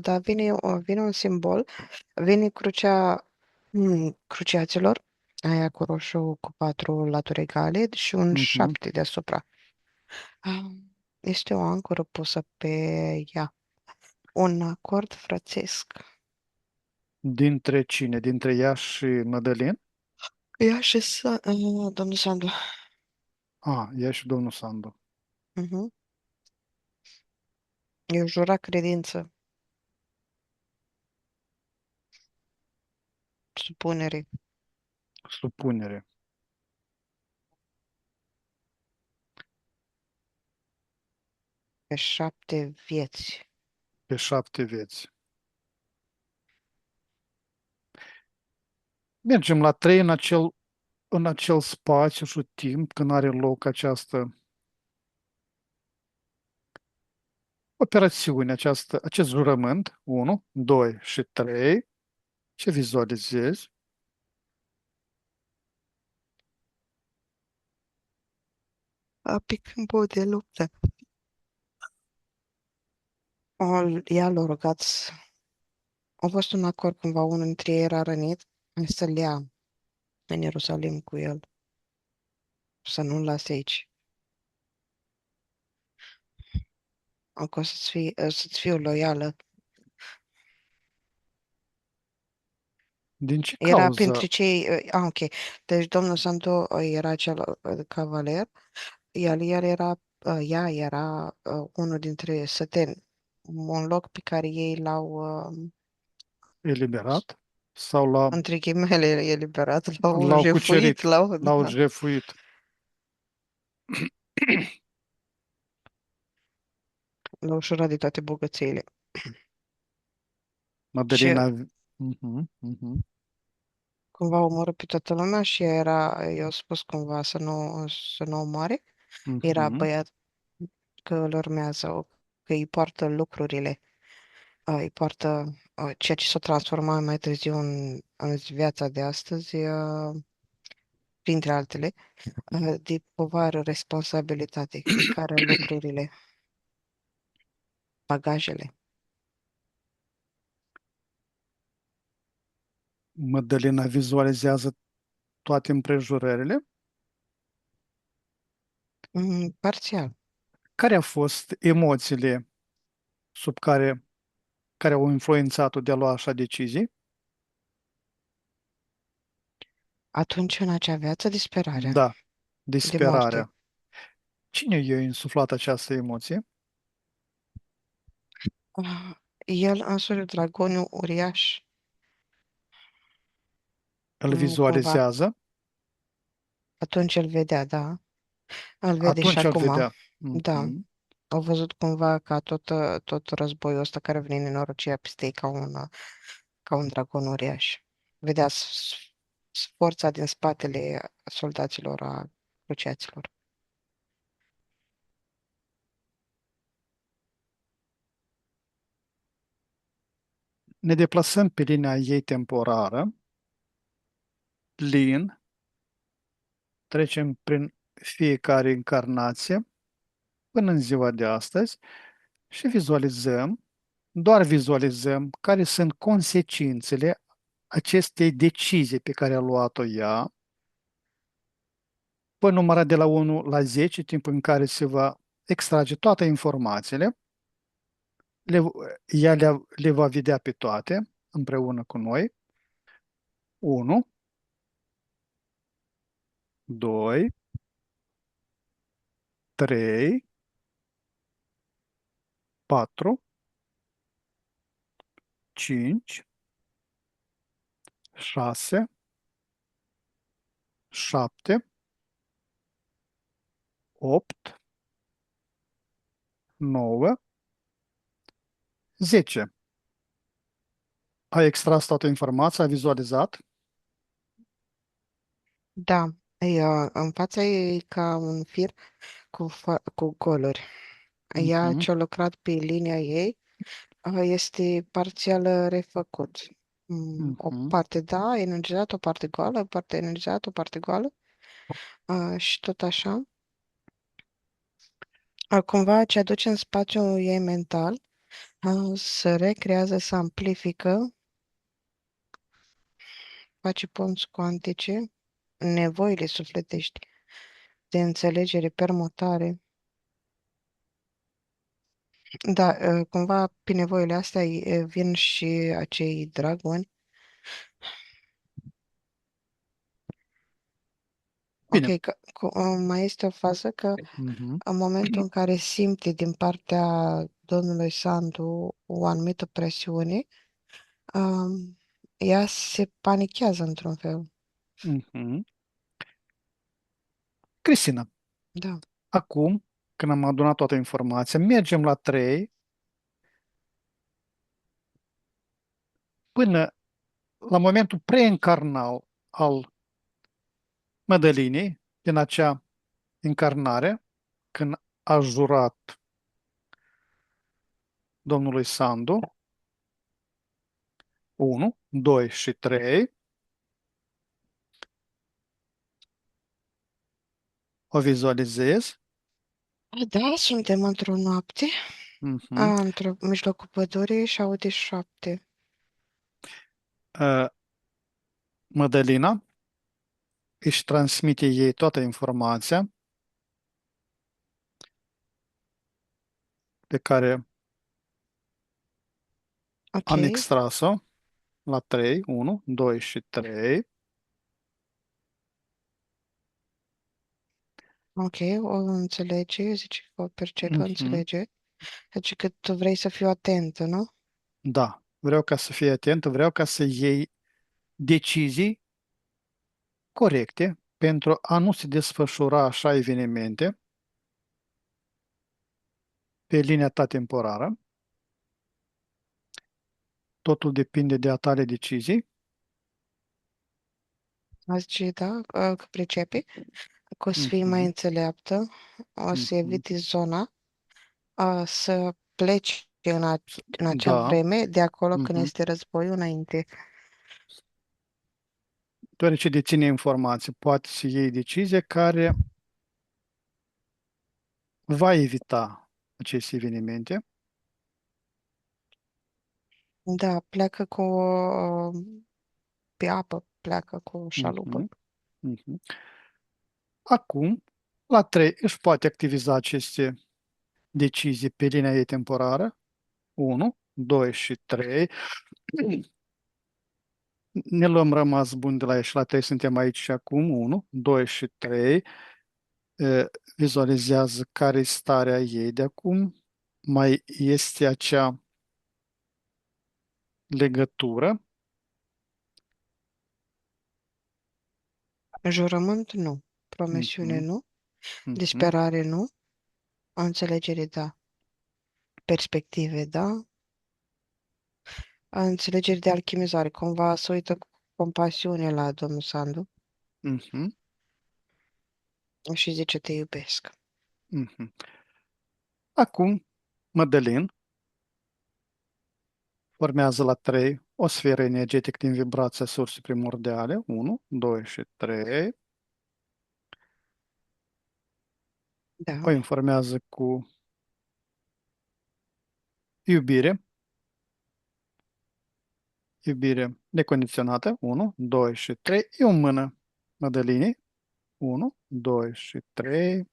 da, vine un simbol, vine cruciaților, aia cu roșu cu patru laturi egale și un mhm. 7 deasupra. Ah, Este o ancoră pusă pe ea, un acord frățesc. Dintre cine? Dintre ea și Madalin? Ea și domnul Sandu. Ea și domnul Sandu. Mhm. Eu jura credință, supunere, Supunere. pe 7 vieți. Pe 7 vieți. Mergem la 3 în acel spațiu și timp când are loc această operațiune, acest jurământ. 1, 2 și 3. Ce vizualizezi? Pe câmpul de luptă. Ea l-a rugat, a fost un acord cumva, unul dintre ei era rănit, să-l ia în Ierusalim cu el, să nu-l lase aici. Acolo să-ți fiu loială. Din ce Era printre cauză cei, ok, deci domnul Santo era cel cavaler, iar el era, ea era unul dintre săteni, un loc pe care ei l-au, eliberat sau între ghimele, eliberat, l-au l-au jefuit, cucerit, l-au, l-au da, jefuit? l-au ușurat de toate bogățiile. Și Mădălina, mhm, mhm, cumva omoră pe toată lumea și i-a spus cumva să nu omoare. Era mhm. băiat că îl urmează, că îi poartă lucrurile, îi poartă ceea ce s-a transformat mai târziu în viața de astăzi, printre altele, de povară, responsabilitate, îi care lucrurile, bagajele. Mădălina vizualizează toate împrejurările. Parțial. Care au fost emoțiile sub care au influențat-o de a lua așa decizii? Atunci, în acea viață, disperarea, Da, de moarte. disperarea. Cine i-a insuflat această emoție? El însuși, dragoniu uriaș, Îl cumva, vizualizează, atunci îl vedea, da, îl vede și atunci îl acum, vedea. da. Mhm, Au văzut cumva ca tot războiul ăsta care vine în nenorocirea peste ei ca un dragon uriaș. Vedea forța din spatele soldaților, a cruciaților. Ne deplasăm pe linia ei temporară, lin, trecem prin fiecare încarnație până în ziua de astăzi și vizualizăm, doar vizualizăm care sunt consecințele acestei decizii pe care a luat-o ea, până număra de la 1 la 10, timpul în care se va extrage toate informațiile, le, ea le va vedea pe toate împreună cu noi. 1, 2, 3, 4, 5, 6, 7, 8, 9, 10. A extras toată informația, a vizualizat. Da, în fața ei e ca un fir cu goluri. Ea Mhm, ce-a lucrat pe linia ei este parțial refăcut. O mhm. parte da, energizată, o parte goală, o parte energizată, o parte goală și tot așa. Cumva ce aduce în spațiul ei mental se recrează, se amplifică, face punți cuantice, nevoile sufletești de înțelegere, permutare. Da, cumva pe nevoile astea vin și acei dragoni. Ok, Bine. mai este o fază că Mhm, în momentul în care simte din partea domnului Sandu o anumită presiune, ea se panichează într-un fel. mhm. Cristina, Da. acum, când am adunat toată informația, mergem la 3 până la momentul preîncarnal al Mădălinii, din acea încarnare, când a jurat domnului Sandu, 1, 2 și 3, o vizualizez. Da, suntem într-o noapte. Mhm. Într-o mijlocul pădurii și aude șoapte. Uh, Mădălina își transmite ei toată informația pe care Ok, am extras-o la 3, 1, 2 și 3. ok, o înțelege, zice că o percepe, o Mhm. înțelege. Zice că tu vrei să fiu atentă, nu? Da, vreau ca să fii atent, vreau ca să iei decizii corecte pentru a nu se desfășura așa evenimente pe linia ta temporară. Totul depinde de a tale decizii. A zice, da, că pricepe, că o să fii mai Mhm, înțeleaptă, o să mhm. eviți zona, să pleci în acea Da, vreme, de acolo când mhm. este războiul înainte. Deoarece deține informații, poate să iei decizie care va evita aceste evenimente. Da, pleacă cu pe apă, pleacă cu o șalupă. Mhm, mhm. Acum, la 3 își poate activiza aceste decizii pe linia ei temporară. 1, 2 și 3. Ne luăm rămas bun de la ea și la 3 suntem aici și acum. 1, 2 și 3. Vizualizează care e starea ei de acum. Mai este acea legătură. Jurământ, nu. Promisiune, Mhm, nu. mhm, Disperare, nu. O înțelegere, da. Perspective, da. Înțelegere de alchimizare. Cumva să uită cu compasiune la domnul Sandu mhm, și zice te iubesc. mhm. Acum, Mădălin formează la 3 o sferă energetică din vibrația sursei primordiale. 1, 2 și 3. O Da, informează cu iubire, iubire necondiționată. 1, 2 și 3. E o mână Mădălinii. 1, 2 și 3.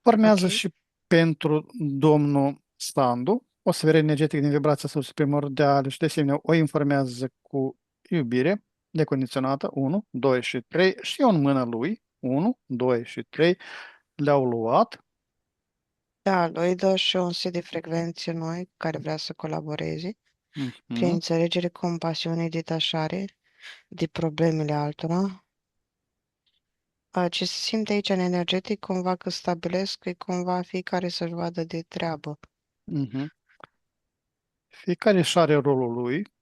Formează ok. și pentru domnul Sandu o sferă energetică din vibrația sursei primordiale și de asemenea o informează cu iubire necondiționată. 1, 2 și 3. Și eu în mâna lui. 1, 2 și 3. Le-au luat. Da, lui dă și un set de frecvențe noi care vrea să colaboreze prin Mhm, înțelegere, compasiune, detașare de problemele altora. Ce se simte aici în energetic, cumva că stabilesc că cumva fiecare să-și vadă de treabă. mhm. Fiecare își are rolul lui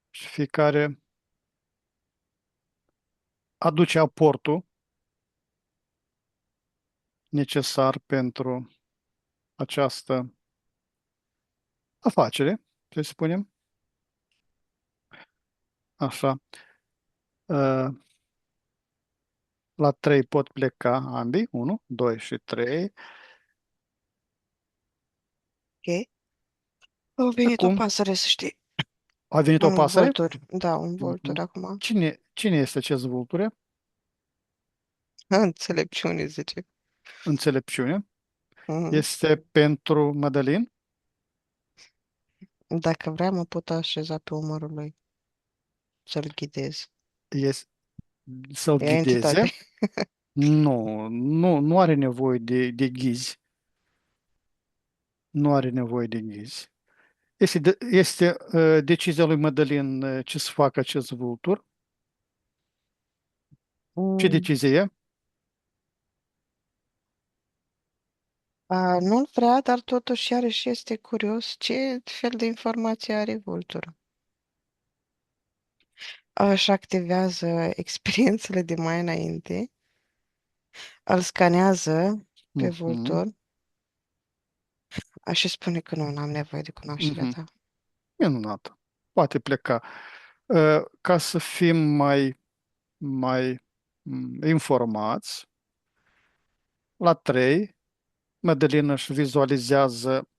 și fiecare aduce aportul necesar pentru această afacere, să spunem așa. Uh, La 3 pot pleca ambii, 1, 2 și 3. Ok? A venit o Acum pasăre, să știi. a venit o Un pasăre. vultur. Da, un vultur Mhm. acum. Cine este acest vulture? Înțelepciune, zice. Înțelepciune. Mhm. Este pentru Madalin. Dacă vrea, mă pot așeza pe umărul lui, să-l ghidez. Este să-l E o entitate. ghideze. Nu, nu are nevoie de ghizi. Nu are nevoie de ghizi. Este decizia lui Madalin ce să facă acest vultur. Ce Mm. decizie e? Nu-l vrea, dar totuși iarăși este curios ce fel de informație are vulturul. Își activează experiențele de mai înainte, îl scanează pe Mhm, vultur și spune că nu, n-am nevoie de cunoașterea mhm. ta. Minunat. Poate pleca. Ca să fim mai informați, la 3 Madalina își vizualizează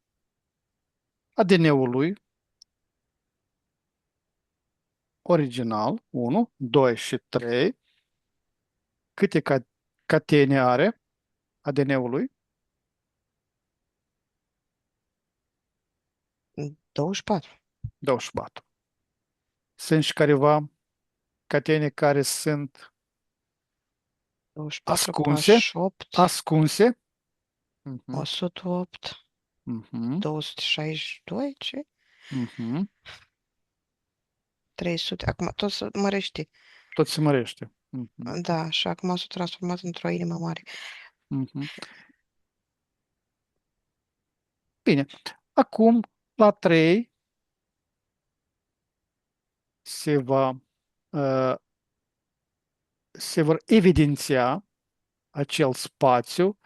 ADN-ul lui original, 1, 2 și 3. Câte catene are ADN-ul lui? 24. 24. Sunt și careva catene care sunt 24 ascunse, pași 8, ascunse. Mhm, 108, mhm, 262, ce? mhm. 300. Acum tot să mărești. Tot se mărește. Mhm, Da, și acum s-a transformat într-o inimă mare. mhm. Bine. Acum, la 3 se va, uh, se vor evidenția acel spațiu,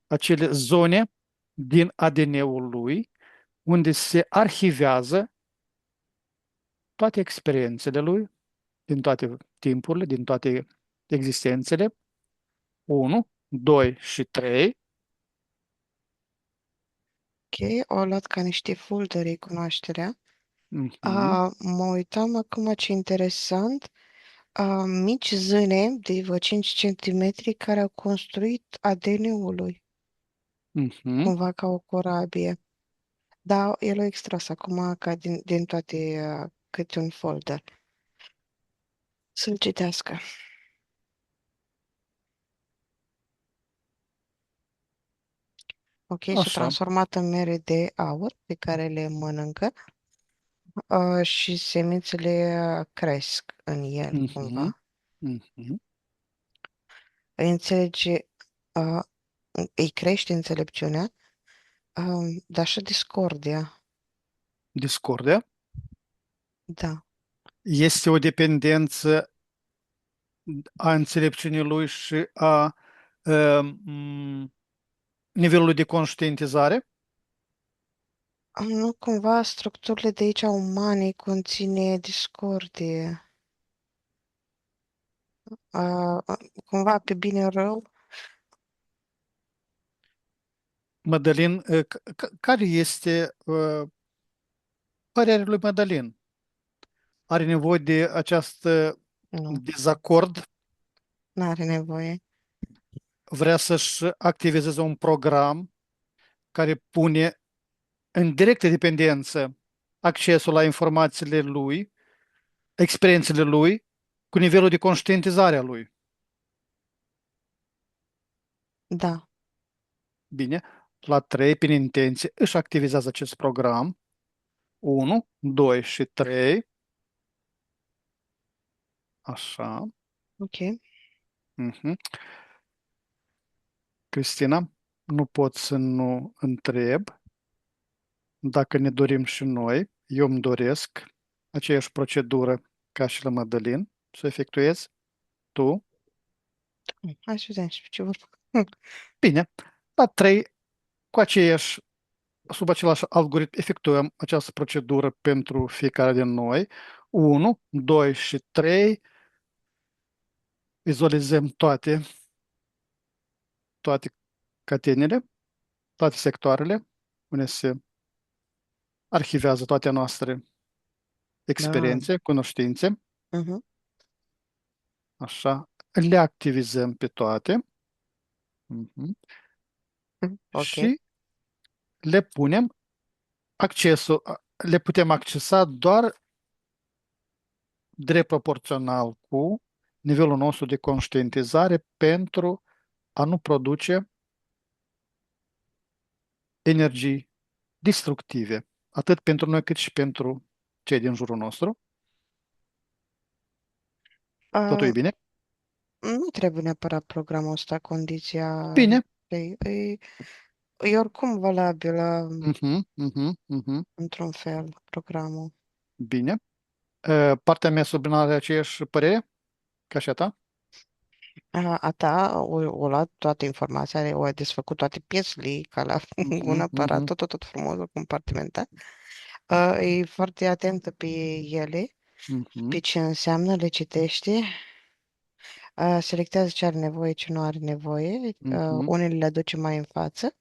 acele zone din ADN-ul lui, unde se arhivează toate experiențele lui, din toate timpurile, din toate existențele, 1, 2 și 3. Ok, o luat ca niște foldere cunoașterea. Mhm, Mă uitam acum ce interesant. Mici zâne de vreo 5 centimetri care au construit ADN-ul lui, mhm. cumva ca o corabie. Da, el a extras acum ca din toate câte un folder. Să-l citească. Ok, s-a Așa. transformat în mere de aur pe care le mănâncă și semințele cresc în el Mhm, cumva. mhm. Îi înțelege, uh, îi crește înțelepciunea, dar și discordia. Discordia Da. este o dependență a înțelepciunii lui și a nivelului de conștientizare. Nu cumva structurile de aici umane conține discordie. Uh, Cumva pe bine rău. Madalin, care este părerea lui Madalin? Are nevoie de acest Nu, dezacord? n-are nevoie. Vrea să-și activizeze un program care pune în directă dependență accesul la informațiile lui, experiențele lui, cu nivelul de conștientizare a lui. Da, Bine, la 3, prin intenție, își activizează acest program. 1, 2 și 3. Așa. ok. Mhm. Cristina, nu pot să nu întreb dacă ne dorim și noi. Eu îmi doresc aceeași procedură ca și la Mădălin să efectuez. Tu? Hai să vedem și pe ce vorbă. Bine. La 3, cu aceeași, sub același algoritm, efectuăm această procedură pentru fiecare din noi. 1, 2 și 3. Vizualizăm toate catenele, toate sectoarele, unde se arhivează toate noastre Da. experiențe, cunoștințe. Mhm. Așa, le activizăm pe toate. Mhm. Ok. Și le punem le putem accesa doar drept proporțional cu nivelul nostru de conștientizare pentru a nu produce energii destructive, atât pentru noi cât și pentru cei din jurul nostru. Totul e Uh, bine? nu trebuie neapărat programul ăsta, condiția Bine. e oricum valabilă Mhm, mhm, mhm. într-un fel programul. Bine. Partea mea sublinare are aceeași părere ca și a ta? A ta o luat toată informația, o desfăcut toate piesele ca la un Mhm, aparat, mhm, tot frumos, compartimentat. E foarte atentă pe ele, mhm. pe ce înseamnă, le citește. Selectează ce are nevoie, ce nu are nevoie. Mhm, Unele le aduce mai în față.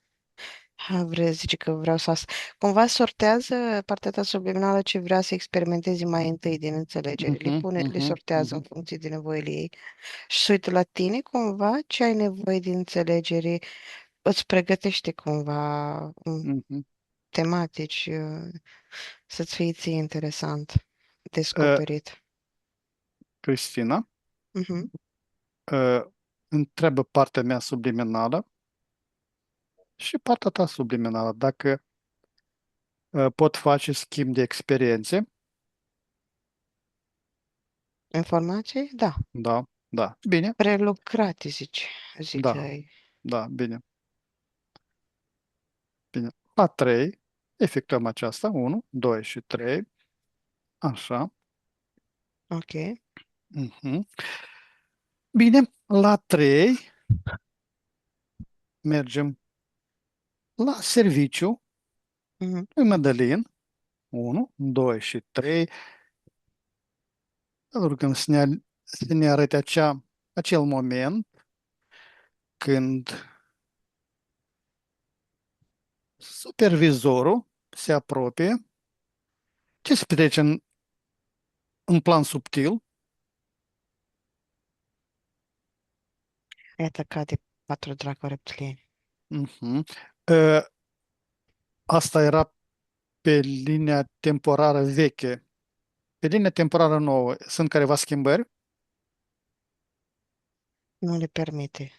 Zice că vreau să... Cumva sortează partea ta subliminală ce vrea să experimentezi mai întâi din înțelegere. mhm, Le mhm, sortează în mhm, funcție de nevoile ei. Și se uită la tine cumva ce ai nevoie din înțelegere. Îți pregătește cumva mhm. tematici să-ți fie ție interesant, Uh, descoperit. Cristina, Mhm. uh, întreabă partea mea subliminală și partea ta subliminală dacă pot face schimb de experiențe. Informații? Da. Da, da, bine, Prelucrate, zic da, ei. da, bine, bine. La 3 efectuăm aceasta, 1, 2 și 3, așa. Ok. Mhm. Bine, la 3 mergem la serviciu Mhm. lui Mădălin, 1, 2 și 3. Îl rugăm să ne arate acel moment când supervizorul se apropie. Ce se petrece în plan subtil? Ai atacat de 4 dracu reptilieni. Mhm. Ă, Asta era pe linia temporară veche. Pe linia temporară nouă sunt careva schimbări? Nu le permite.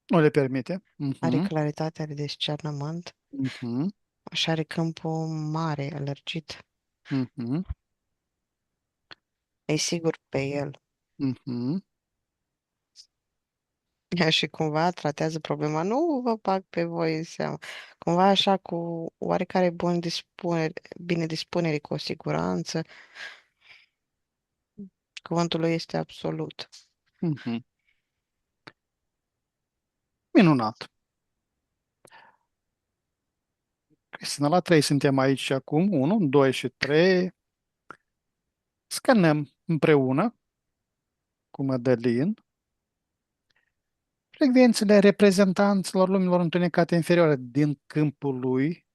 Nu le permite. Are Mhm, claritate, are discernământ mhm, și are câmpul mare, alergit. mhm, E sigur pe el. mhm, Și cumva tratează problema. Nu vă bag pe voi în seamă. Cumva așa cu oarecare bine dispunere, cu o siguranță. Cuvântul lui este absolut. mhm. Minunat. Cristina, la 3 suntem aici acum. 1, 2 și 3. Scanăm împreună cu Mădălin frecvențele reprezentanților lumilor întunecate inferioare din câmpul lui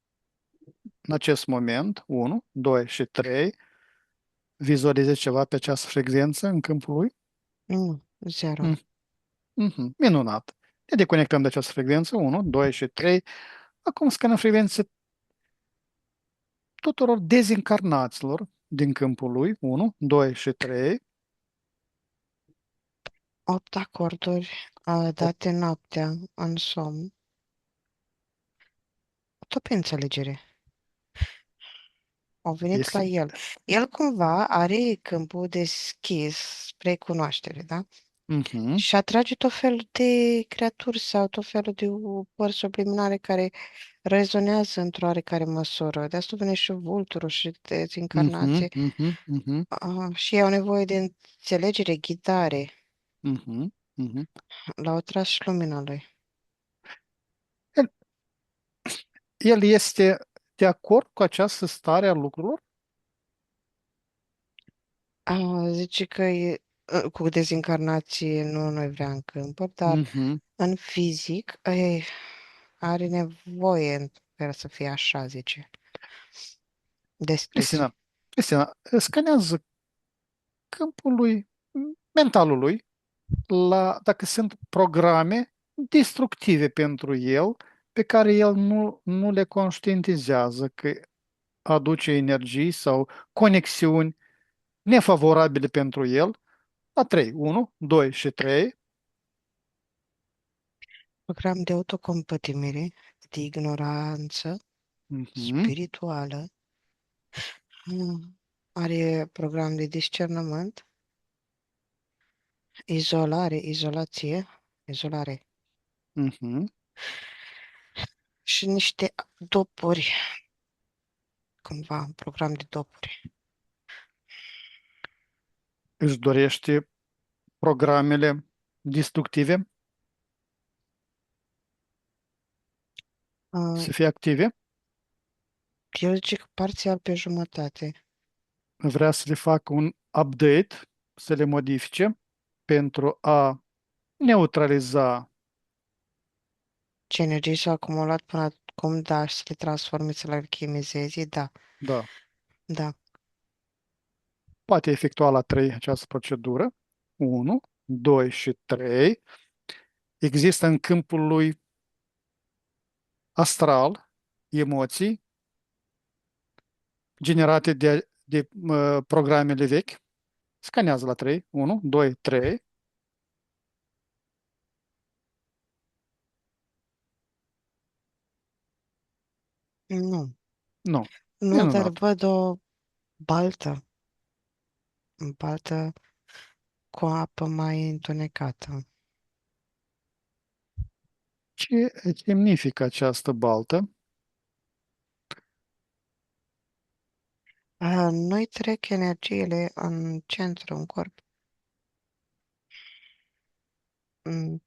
în acest moment. 1, 2 și 3. Vizualizezi ceva pe această frecvență în câmpul lui? Nu, zero. Mm, mhm, minunat. Ne deconectăm de această frecvență. 1, 2 și 3. Acum scanăm frecvențe tuturor dezincarnaților din câmpul lui. 1, 2 și 3. 8 acorduri date noaptea în somn. Tot pe înțelegere. Au venit la Este. el. El cumva are câmpul deschis spre cunoaștere, da? Mhm, Și atrage tot felul de creaturi sau tot felul de părți subliminare care rezonează într-o oarecare măsură. De asta vine și vulturul și mhm, dezincarnație. mhm, mhm, Și ei au nevoie de înțelegere, ghidare. mhm, mhm. L-au tras și lumina lui. El, el este de acord cu această stare a lucrurilor? Zice că cu dezincarnație nu noi vrea în câmpuri, dar Mhm. în fizic are nevoie sper să fie așa, zice, descris. Cristina, Cristina, scanează câmpul lui, mentalul lui, dacă sunt programe destructive pentru el, pe care el nu le conștientizează că aduce energii sau conexiuni nefavorabile pentru el. La 3, 1, 2 și 3. Program de autocompătimire, de ignoranță Mhm, spirituală. Are program de discernământ, izolare mhm. și niște dopuri, cumva, un program de dopuri. Își dorește programele destructive Uh, să fie active, Eu zic că parțial pe jumătate. vrea să le facă un update, să le modifice. pentru a neutraliza, Ce energie s-a acumulat până acum, da, și să le transforme, să le alchimizeze, da, da, da, poate efectua la 3 această procedură. 1, 2 și 3. Există în câmpul lui astral emoții generate de programele vechi. Scanează la 3. 1, 2, 3. nu, Nu. nu, dar Minunat. văd o baltă cu apă mai întunecată. Ce semnifică această baltă? Noi trec energiile în centru, în corp. Mm,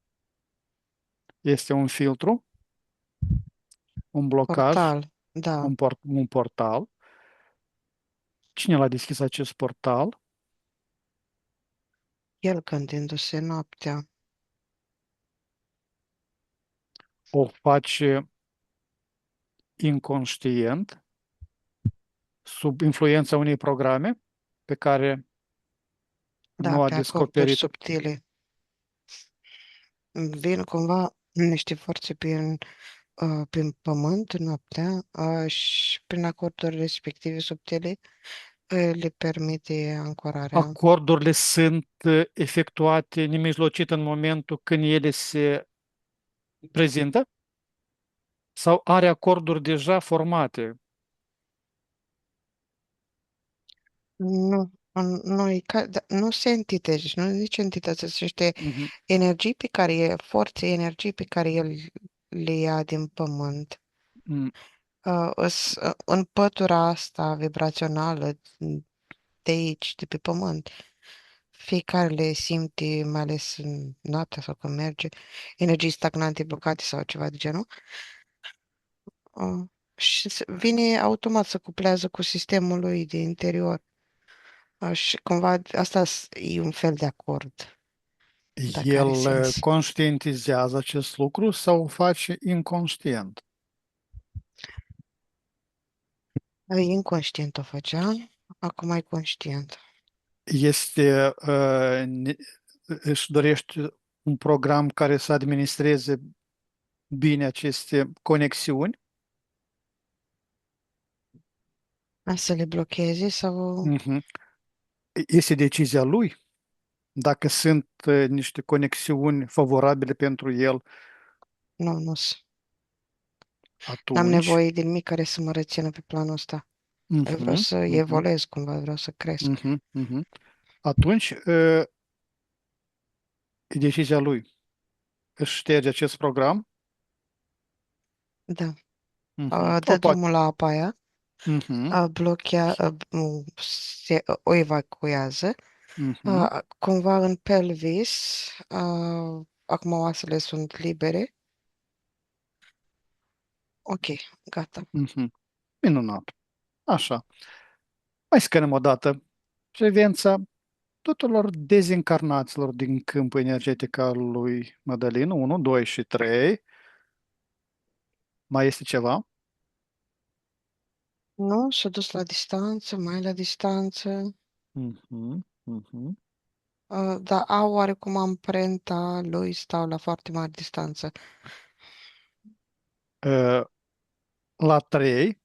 Este un filtru, un blocaj, Portal, da, un portal. Cine l-a deschis acest portal? el gândindu-se noaptea. O face inconștient, sub influența unei programe pe care Da, nu a pe acorduri descoperit. subtile. Vin cumva niște forțe prin pământ noaptea și prin acorduri respective subtile le permite ancorarea. Acordurile sunt efectuate nemijlocit în momentul când ele se prezintă sau are acorduri deja formate? Nu, nu, nu se entități, nu nici entități, sunt niște Mhm. forțe, energii pe care el le ia din pământ. Mm. În pătura asta vibrațională de aici, de pe pământ, fiecare le simte, mai ales în noaptea sau când merge, energii stagnante, blocate sau ceva de genul. Uh, și vine automat să cuplează cu sistemul lui de interior. Și cumva e un fel de acord, dacă are El sens. conștientizează acest lucru sau o face inconștient? Inconștient o făcea, acum e conștient. Își dorește un program care să administreze bine aceste conexiuni. Să le blocheze sau... Mhm. Este decizia lui. Dacă sunt niște conexiuni favorabile pentru el, Nu, nu. N-am atunci, nevoie de nimic care să mă rețină pe planul ăsta. Eu vreau mhm, să mhm, evoluez cumva, vreau să cresc. mhm, mhm. Atunci e decizia lui. Își șterge acest program, Da. mhm, Dă o poate, drumul la apa aia, mhm, o evacuează. mhm, Cumva în pelvis, acum oasele sunt libere. Ok, gata. mhm. Minunat. Așa. Mai scănem o dată. Frecvența tuturor dezincarnaților din câmpul energetic al lui Mădălin, 1, 2 și 3. Mai este ceva? Nu, s-a dus la distanță, mai la distanță. Mhm, mhm. Dar au oarecum amprenta lui, stau la foarte mare distanță. Uh, La 3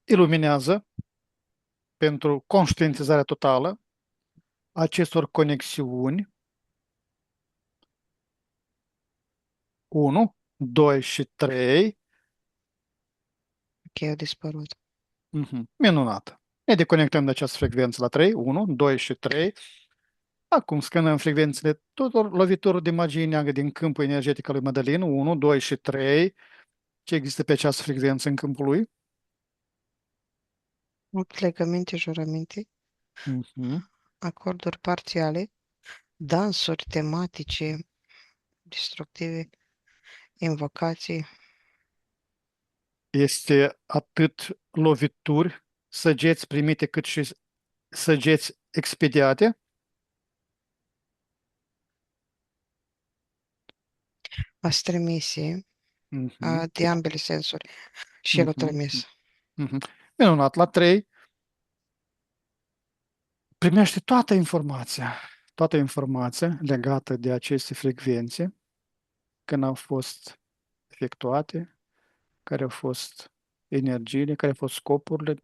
iluminează pentru conștientizarea totală acestor conexiuni 1, 2 și 3. Ok, au dispărut. Mhm. Minunat. Ne deconectăm de această frecvență la 3, 1, 2 și 3. Acum scănăm frecvențele tuturor loviturilor de magie neagră din câmpul energetic al lui Mădălin, 1, 2 și 3. Ce există pe această frecvență în câmpul lui? 8 legăminte, jurăminte, Mhm. acorduri parțiale, dansuri tematice, destructive, invocații. Este atât lovituri, săgeți primite, cât și săgeți expediate. trimise Mhm, de ambele sensuri și el a mhm, trimis. mhm. Minunat. La 3, primește toată informația legată de aceste frecvențe, când au fost efectuate, care au fost energiile, care au fost scopurile, de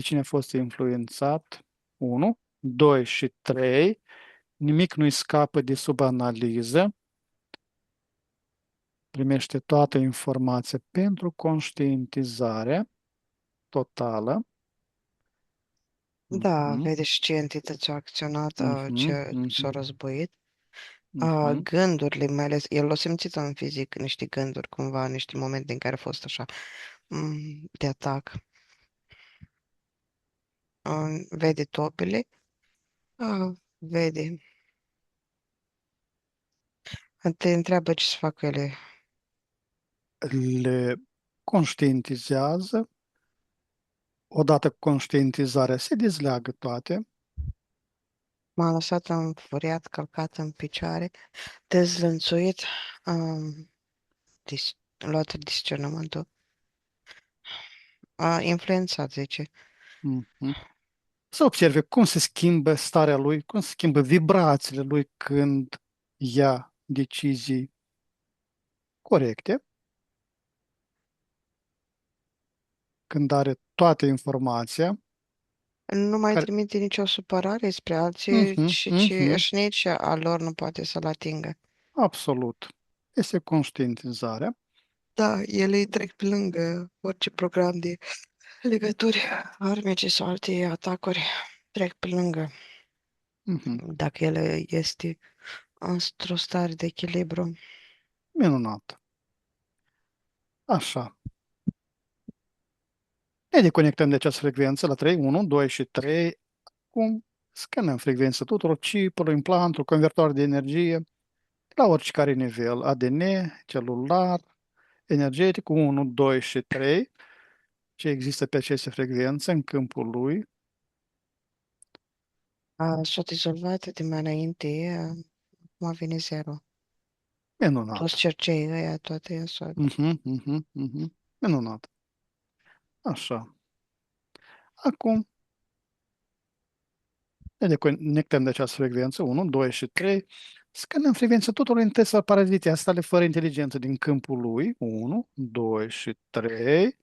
cine a fost influențat, 1, 2 și 3, nimic nu-i scapă de sub analiză, primește toată informația pentru conștientizare totală. Da, Mhm, vede și ce entități au acționat, mhm, ce s-au mhm, războit. mhm. Gândurile, mai ales, el a simțit în fizic niște gânduri, cumva, niște momente în care a fost așa, de atac. Vede topile, vede, te întreabă ce să facă ele. Le conștientizează, odată cu conștientizarea se dezleagă toate. M-a lăsat înfuriat, călcat în picioare, dezlănțuit, luat discernământul, influențat, zice. Mhm. Să observe cum se schimbă starea lui, cum se schimbă vibrațiile lui când ia decizii corecte, când are toată informația, Nu mai care... trimite nicio supărare spre alții Mhm, și mhm, și nici a lor nu poate să-l atingă. absolut. Este conștientizarea. Da, ele îi trec pe lângă orice program de legături armece sau alte atacuri. Trec pe lângă Mhm. dacă ele este într-o stare de echilibru. Minunat. Așa. Ne deconectăm de această frecvență la 3, 1, 2 și 3. Cum scanăm frecvența tuturor chipului, implantului, convertor de energie, la oricare nivel, ADN, celular, energetic, 1, 2 și 3, ce există pe aceste frecvențe în câmpul lui. S-a dizolvat de mai înainte, acum vine zero. Toți Minunat. cercei ăia, toate ea s-au... Mhm, mhm, mhm. Minunat. Așa. Acum ne deconectăm de această frecvență, 1, 2 și 3. Scanăm frecvența tuturor entităților parazite, stale fără inteligență din câmpul lui, 1, 2 și 3.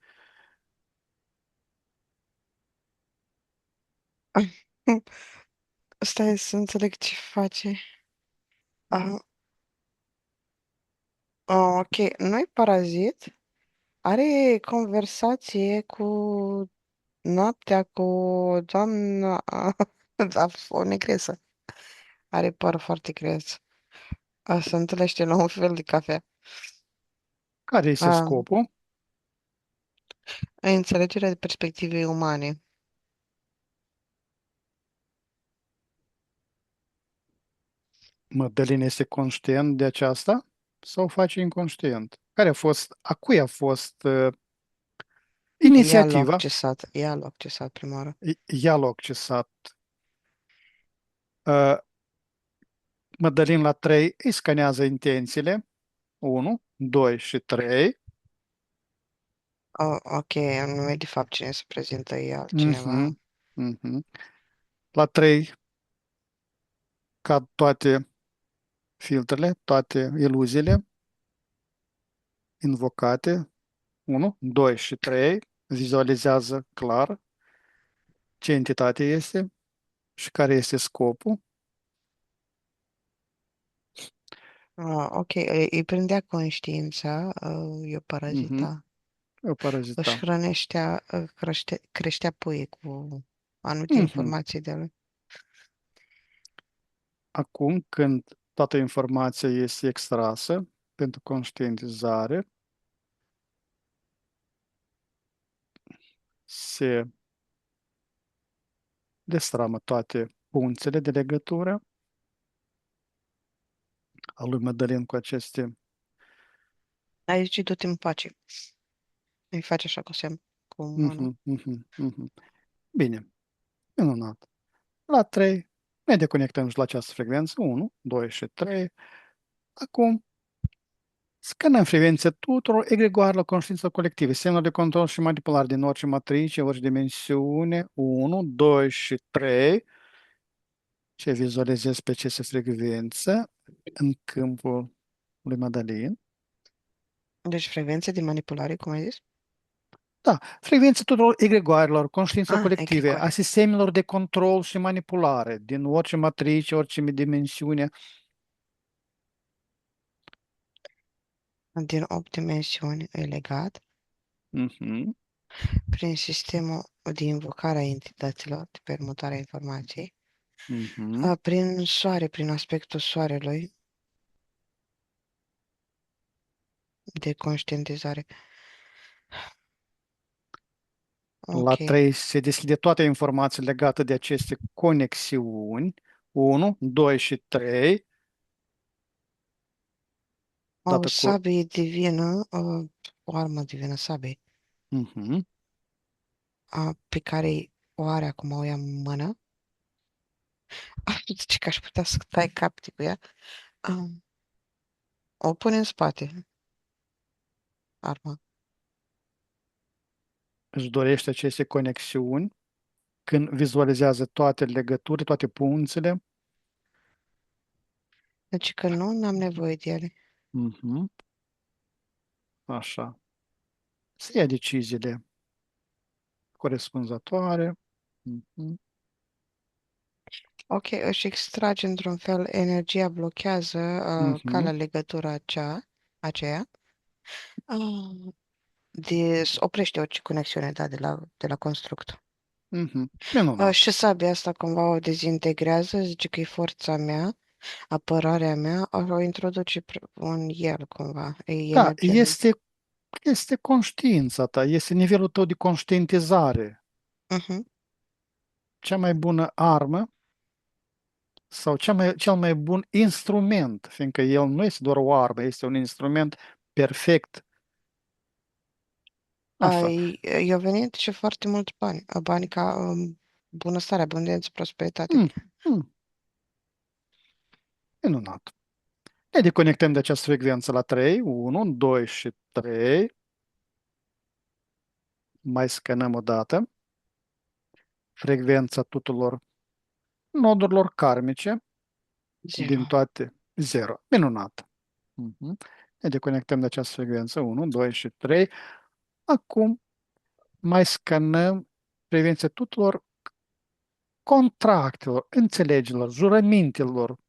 Stai să înțeleg ce face. Ah, ok, nu-i parazit. Are conversație cu noaptea cu doamna, da, o negresă. Are păr foarte gres. Se întâlnește la un fel de cafea. Care este A, scopul? înțelegerea de perspective umane. Mădălin este conștient de aceasta sau o face inconștient? A cui a fost inițiativa? Ea l-a accesat prima oară. Ea l-a accesat. Uh, Mădălin la 3 îi scanează intențiile. 1, 2 și 3. Ok, nu e de fapt cine se prezintă, e altcineva. Mhm, mhm. La 3 cad toate filtrele, toate iluziile invocate. 1, 2 și 3. Vizualizează clar ce entitate este și care este scopul. Ok, îi prindea conștiința, eu Mhm. parazita. O Își parazita. creștea puii cu anumite Mhm. informații de lui. Acum, când toată informația este extrasă pentru conștientizare, se destramă toate punțele de legătură a lui Mădălin cu aceste. Aici du-te în pace. Îi face așa cu semn, cu mână. Mhm, mhm, mhm. Bine, minunat. La 3 ne deconectăm și la această frecvență. 1, 2 și 3. Acum Scădem frecvența tuturor egregoarelor conștiințelor colective, semnul de control și manipulare din orice matrice, orice dimensiune, 1, 2 și 3, ce vizualizez pe aceste frecvență în câmpul lui Madalin. Deci frecvențe de manipulare, cum ai zis? Da, frecvența tuturor egregoarelor, conștiințelor Ah, colective, a egregoare. sistemelor de control și manipulare din orice matrice, orice dimensiune. Din 8 dimensiuni e legat Mhm, prin sistemul de invocare a entităților, de permutare a informației, mhm. prin soare, prin aspectul soarelui de conștientizare. La Ok, 3 se deschide toate informațiile legate de aceste conexiuni. 1, 2 și 3, o dată cu... sabie divină, o armă divină, sabie, Mhm. pe care o are acum, o ia în mână. Ce că aș putea să tai capul cu ea. Um, o pune în spate, arma. Își dorește aceste conexiuni când vizualizează toate legături, toate punțile. Deci că nu, n-am nevoie de ele. Mhm. Așa. Se ia deciziile corespunzătoare. Mhm. Ok, își extrage într-un fel energia, blochează Mhm. calea legătura aceea. Uh, oprește orice conexiune, da, de la construct. Mhm. Minunat. Și sabia asta cumva o dezintegrează, zice că e forța mea, apărarea mea, o introduce în el cumva, e Da, energia lui. este conștiința ta, este nivelul tău de conștientizare. Mhm. Cea mai bună armă sau cel mai bun instrument, fiindcă el nu este doar o armă, este un instrument perfect. Așa. I-au venit și foarte mulți bani, bani ca bunăstare, abundență, prosperitate. Mm, mm, minunat. Ne deconectăm de această frecvență la 3, 1, 2 și 3. Mai scanăm o dată frecvența tuturor nodurilor karmice din Zero. toate 0. Minunat. Mhm. Ne deconectăm de această frecvență 1, 2 și 3. Acum mai scanăm frecvența tuturor contractelor, înțelegerilor, jurămintelor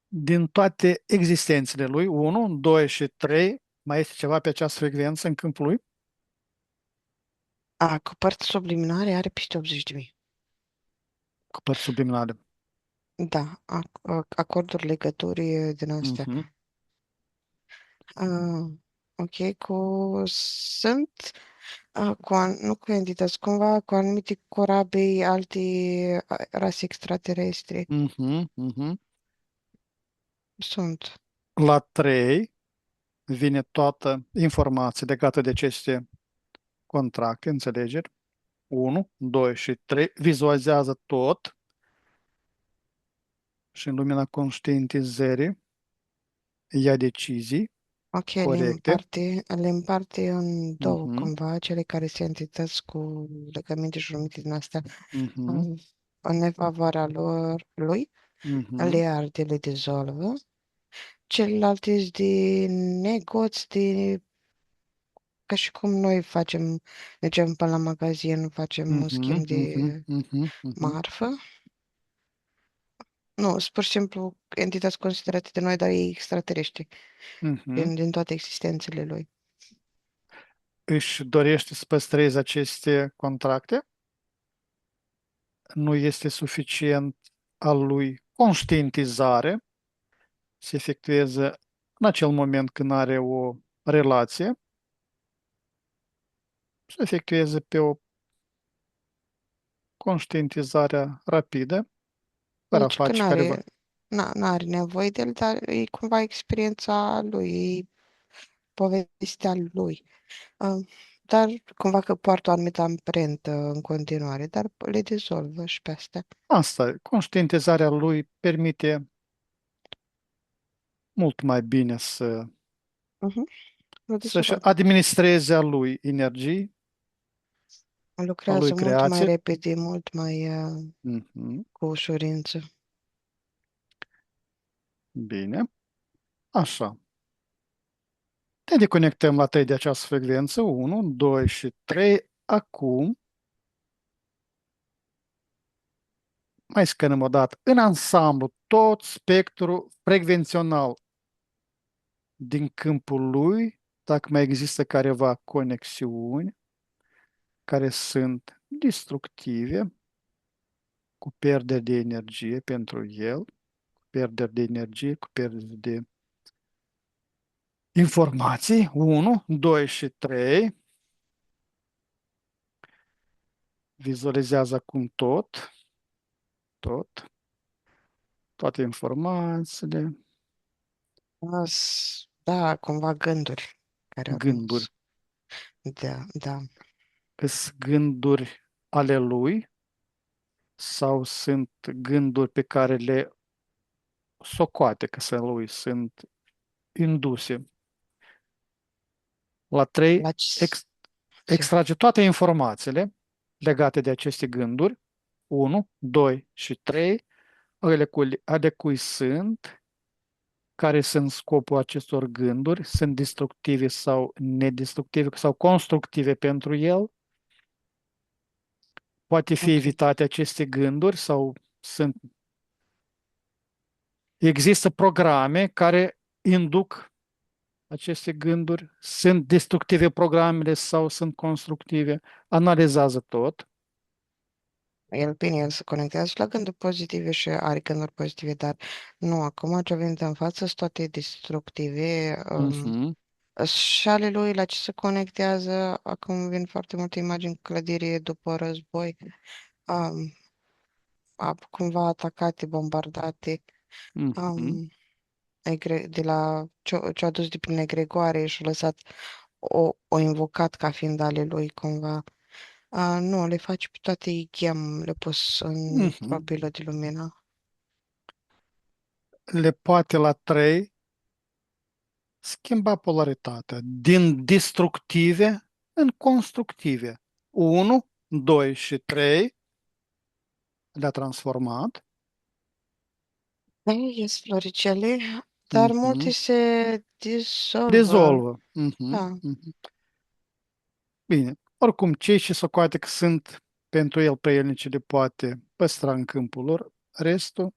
din toate existențele lui. 1, 2 și 3. Mai este ceva pe această frecvență în câmpul lui? Cu părți subliminare are peste 80.000. Cu părți subliminale. Da, acorduri, legături din astea. Mhm, Ah, ok, sunt nu cu entități, cumva cu anumite corabii, alte rase extraterestre. mhm, mhm. Sunt. La 3 vine toată informația legată de aceste contracte, înțelegeri. 1, 2 și 3. Vizualizează tot și în lumina conștientizării ia decizii Ok, corecte. le împarte în două, Mhm, cumva, cele care sunt entități cu legăminte și jurăminte din astea, mhm, um, în nefavoarea lui, mhm, le arde, le dizolvă. Celelalte sunt de negoți, ca și cum noi mergem până la magazin, facem un mhm, schimb mhm, de mhm, mhm, marfă. Nu, sunt pur și simplu entități considerate de noi, dar ei extraterestri, mhm. din toate existențele lui. Își dorește să păstreze aceste contracte, nu este suficient al lui conștientizare, se efectuează în acel moment când are o relație, se efectuează pe o conștientizare rapidă, fără a Deci că face careva. n-are nevoie de el, dar e cumva experiența lui, e povestea lui. Uh, Dar cumva că poartă o anumită amprentă în continuare, dar le dizolvă și pe astea. Asta, conștientizarea lui permite mult mai bine Mhm. Sunt de să-și acord. administreze a lui energii, a lui Lucrează mult mai creație. repede, mult mai Mhm. cu ușurință. Bine. Așa. Ne deconectăm la 3 de această frecvență. 1, 2 și 3. Acum mai scanăm o dată în ansamblu tot spectrul frecvențional din câmpul lui, dacă mai există careva conexiuni care sunt destructive, cu pierderi de energie pentru el, pierderi de energie, cu pierderi de informații. 1, 2 și 3. Vizualizează acum tot, toate informațiile, Da, cumva gânduri care au gânduri. mers. Da, da. Sunt gânduri ale lui sau sunt gânduri pe care le socoate că sunt lui, sunt induse. La 3, La ce? extrage toate informațiile legate de aceste gânduri, 1, 2 și 3, ale cui sunt, care sunt scopul acestor gânduri, sunt destructive sau nedestructive sau constructive pentru el, poate fi Ok. evitate aceste gânduri sau există programe care induc aceste gânduri, sunt destructive programele sau sunt constructive, analizează tot. El, bine, el se conectează și la gânduri pozitive și are gânduri pozitive, dar nu, acum ce avem în față sunt toate destructive. Mhm, Și ale lui la ce se conectează, acum vin foarte multe imagini clădiri după război, um, cumva atacate, bombardate, mhm. um, de la ce-a dus de prin egregoare și a lăsat o invocat ca fiind ale lui cumva. Nu, le faci pe toate IKEA, le pus în Mhm. propriile de lumină. Le poate la 3 schimba polaritatea din destructive în constructive. 1, 2 și 3 le-a transformat. Ies floricele, dar multe Mhm. se dizolvă. Dizolvă. Mhm, Da, mhm. Bine. Oricum, cei ce socoate că sunt pentru el prielnici le poate păstra în câmpul lor, restul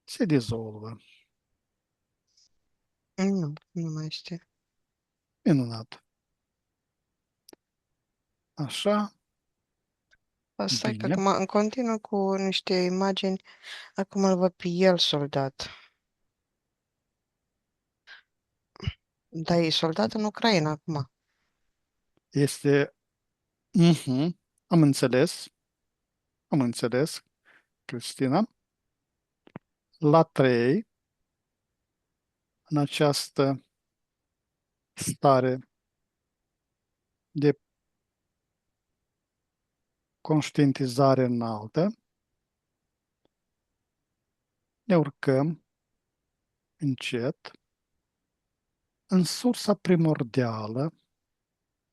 se dizolvă. nu mai este. Minunat. Așa, Asta e că bine. acum în continuu cu niște imagini, acum îl văd pe el soldat. Dar e soldat în Ucraina acum. Este, mhm, am înțeles, Cristina. La 3, în această stare de conștientizare înaltă, ne urcăm încet în sursa primordială,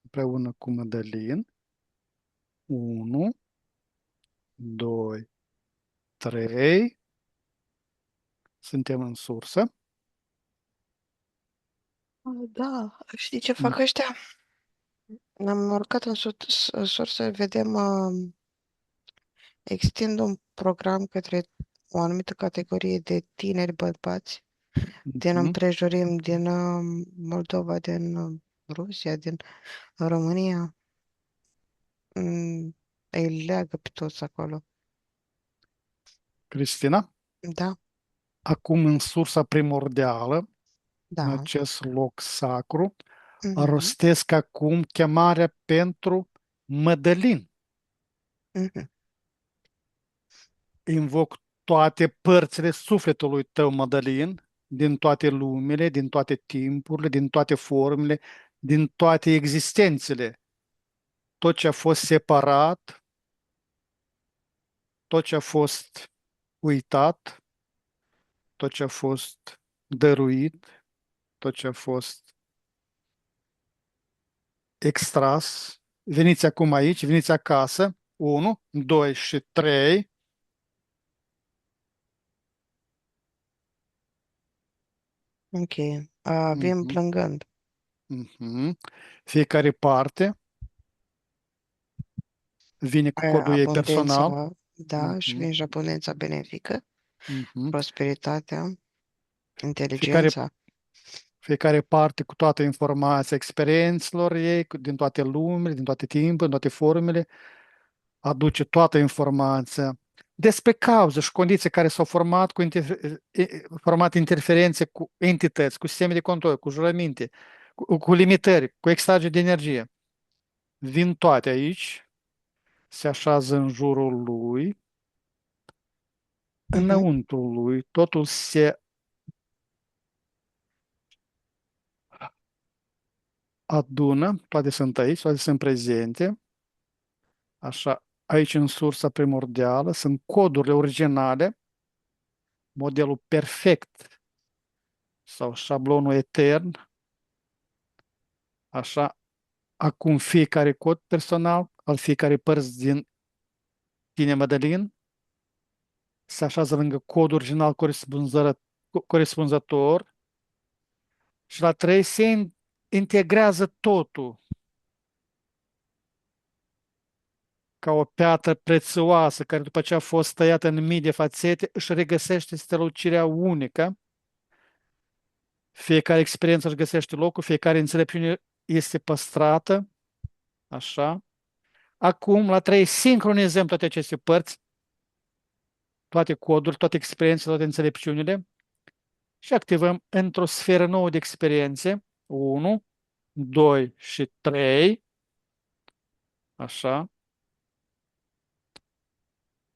împreună cu Mădălin. 1, 2, 3. Suntem în sursă. Da, știi ce Mm, fac ăștia? Ne-am urcat în sursă, vedem, extind un program către o anumită categorie de tineri bărbați din mhm. împrejurim, din Moldova, din Rusia, din România. Îi leagă pe toți acolo. Cristina, Da, acum în sursa primordială, în da. acest loc sacru, Mhm, rostesc acum chemarea pentru Mădălin. mhm. Invoc toate părțile sufletului tău, Mădălin, din toate lumele, din toate timpurile, din toate formele, din toate existențele. Tot ce a fost separat, tot ce a fost uitat, tot ce a fost dăruit, tot ce a fost extras. Veniți acum aici, veniți acasă. 1, 2 și 3. Ok. Vin Mhm, plângând. mhm. Fiecare parte vine cu codul ei personal. Abundența, da, și Mhm, vin și abundența benefică, mhm. prosperitatea, Fiecare, inteligența. fiecare parte cu toată informația experiențelor ei, din toate lumile, din toate timpurile, din toate formele, aduce toată informația despre cauze și condiții care s-au format format interferențe cu entități, cu sisteme de control, cu jurăminte, cu limitări, cu extragere de energie. Vin toate aici, se așează în jurul lui, Mhm. înăuntru lui, totul se adună, toate sunt aici, toate sunt prezente, așa, aici în sursa primordială, sunt codurile originale, modelul perfect sau șablonul etern, așa, acum fiecare cod personal al fiecare părți din tine, Madalin, se așează lângă codul original corespunzător și la 3 se integrează totul ca o piatră prețioasă care după ce a fost tăiată în mii de fațete își regăsește strălucirea unică. Fiecare experiență își găsește locul, fiecare înțelepciune este păstrată, așa. Acum, la 3 sincronizăm toate aceste părți, toate coduri, toate experiențele, toate înțelepciunile și activăm într-o sferă nouă de experiențe. 1, 2 și 3. Așa,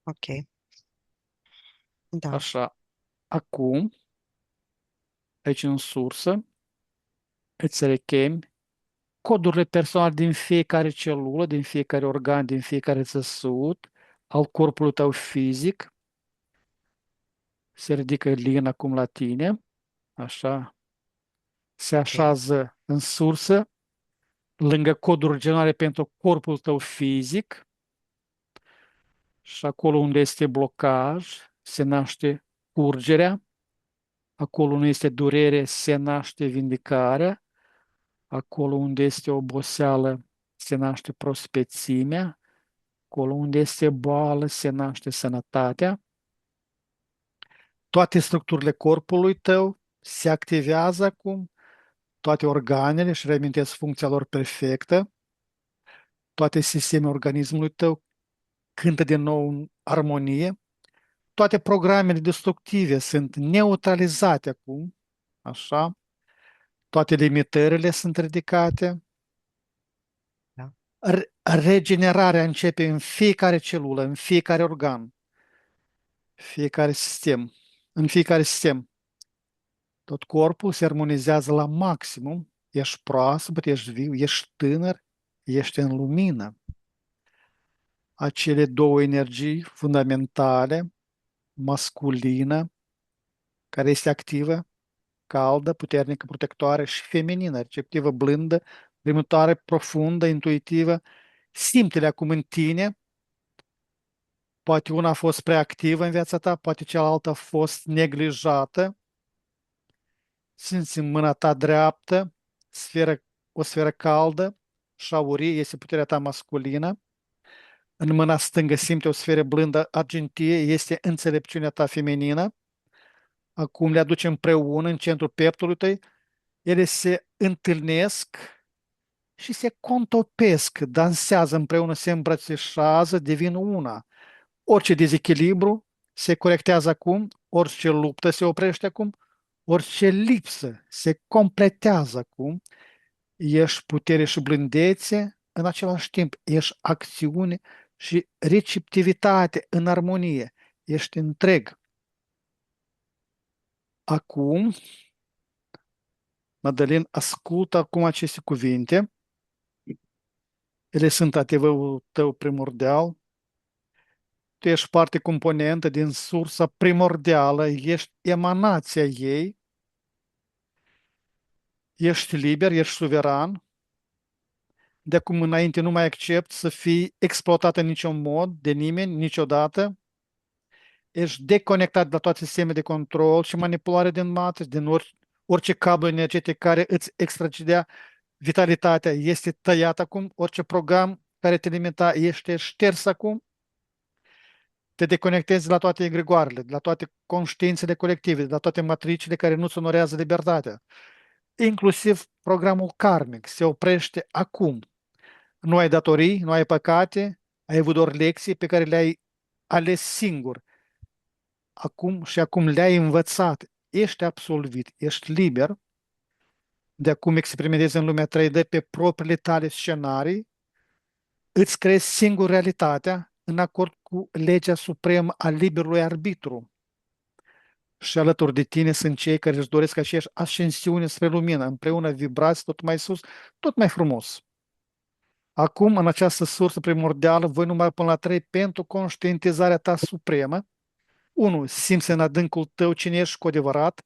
Ok. Da. așa. Acum, aici în sursă, îți rechemi codurile personale din fiecare celulă, din fiecare organ, din fiecare țăsut al corpului tău fizic. Se ridică lin acum la tine, așa. Se Ok. așează în sursă, lângă coduri generale pentru corpul tău fizic. Și acolo unde este blocaj, se naște curgerea, acolo unde este durere, se naște vindicarea, acolo unde este oboseală, se naște prospețimea, acolo unde este boală, se naște sănătatea. Toate structurile corpului tău se activează acum, toate organele și reamintesc funcția lor perfectă, toate sistemele organismului tău cântă din nou în armonie, toate programele destructive sunt neutralizate acum, așa, toate limitările sunt ridicate, Da. regenerarea începe în fiecare celulă, în fiecare organ, fiecare sistem, în fiecare sistem. Tot corpul se armonizează la maximum, ești proaspăt, ești viu, ești tânăr, ești în lumină. Acele două energii fundamentale, masculină, care este activă, caldă, puternică, protectoare și feminină, receptivă, blândă, primitoare, profundă, intuitivă. Simte-le acum în tine. Poate una a fost prea activă în viața ta, poate cealaltă a fost neglijată. Simți în mâna ta dreaptă o sferă caldă și aurie, este puterea ta masculină. În mâna stângă simte o sferă blândă argintie, este înțelepciunea ta feminină. Acum le aduci împreună în centrul pieptului tău. Ele se întâlnesc și se contopesc, dansează împreună, se îmbrățișează, devin una. Orice dezechilibru se corectează acum, orice luptă se oprește acum, orice lipsă se completează acum. Ești putere și blândețe, în același timp ești acțiune și receptivitate în armonie. Ești întreg. Acum, Madalin, ascultă acum aceste cuvinte. Ele sunt adevărul tău primordial. tu ești parte componentă din sursa primordială, ești emanația ei, ești liber, ești suveran, de acum înainte nu mai accept să fii exploatat în niciun mod, de nimeni, niciodată, ești deconectat de la toate sistemele de control și manipulare din matrice, din orice cablu energetic care îți extragedea vitalitatea, este tăiat acum, orice program care te limita este șters acum, te deconectezi de la toate egregoarele, de la toate conștiințele colective, de la toate matricile care nu-ți onorează libertatea. Inclusiv programul karmic se oprește acum. Nu ai datorii, nu ai păcate, ai avut doar lecții pe care le-ai ales singur. Acum și acum le-ai învățat. Ești absolvit, ești liber. De acum experimentezi în lumea 3D pe propriile tale scenarii, îți creezi singur realitatea în acord cu legea supremă a liberului arbitru. Și alături de tine sunt cei care își doresc aceeași ascensiune spre lumină, împreună vibrați tot mai sus, tot mai frumos. Acum, în această sursă primordială, voi numai până la 3 pentru conștientizarea ta supremă. 1. Simți în adâncul tău cine ești cu adevărat,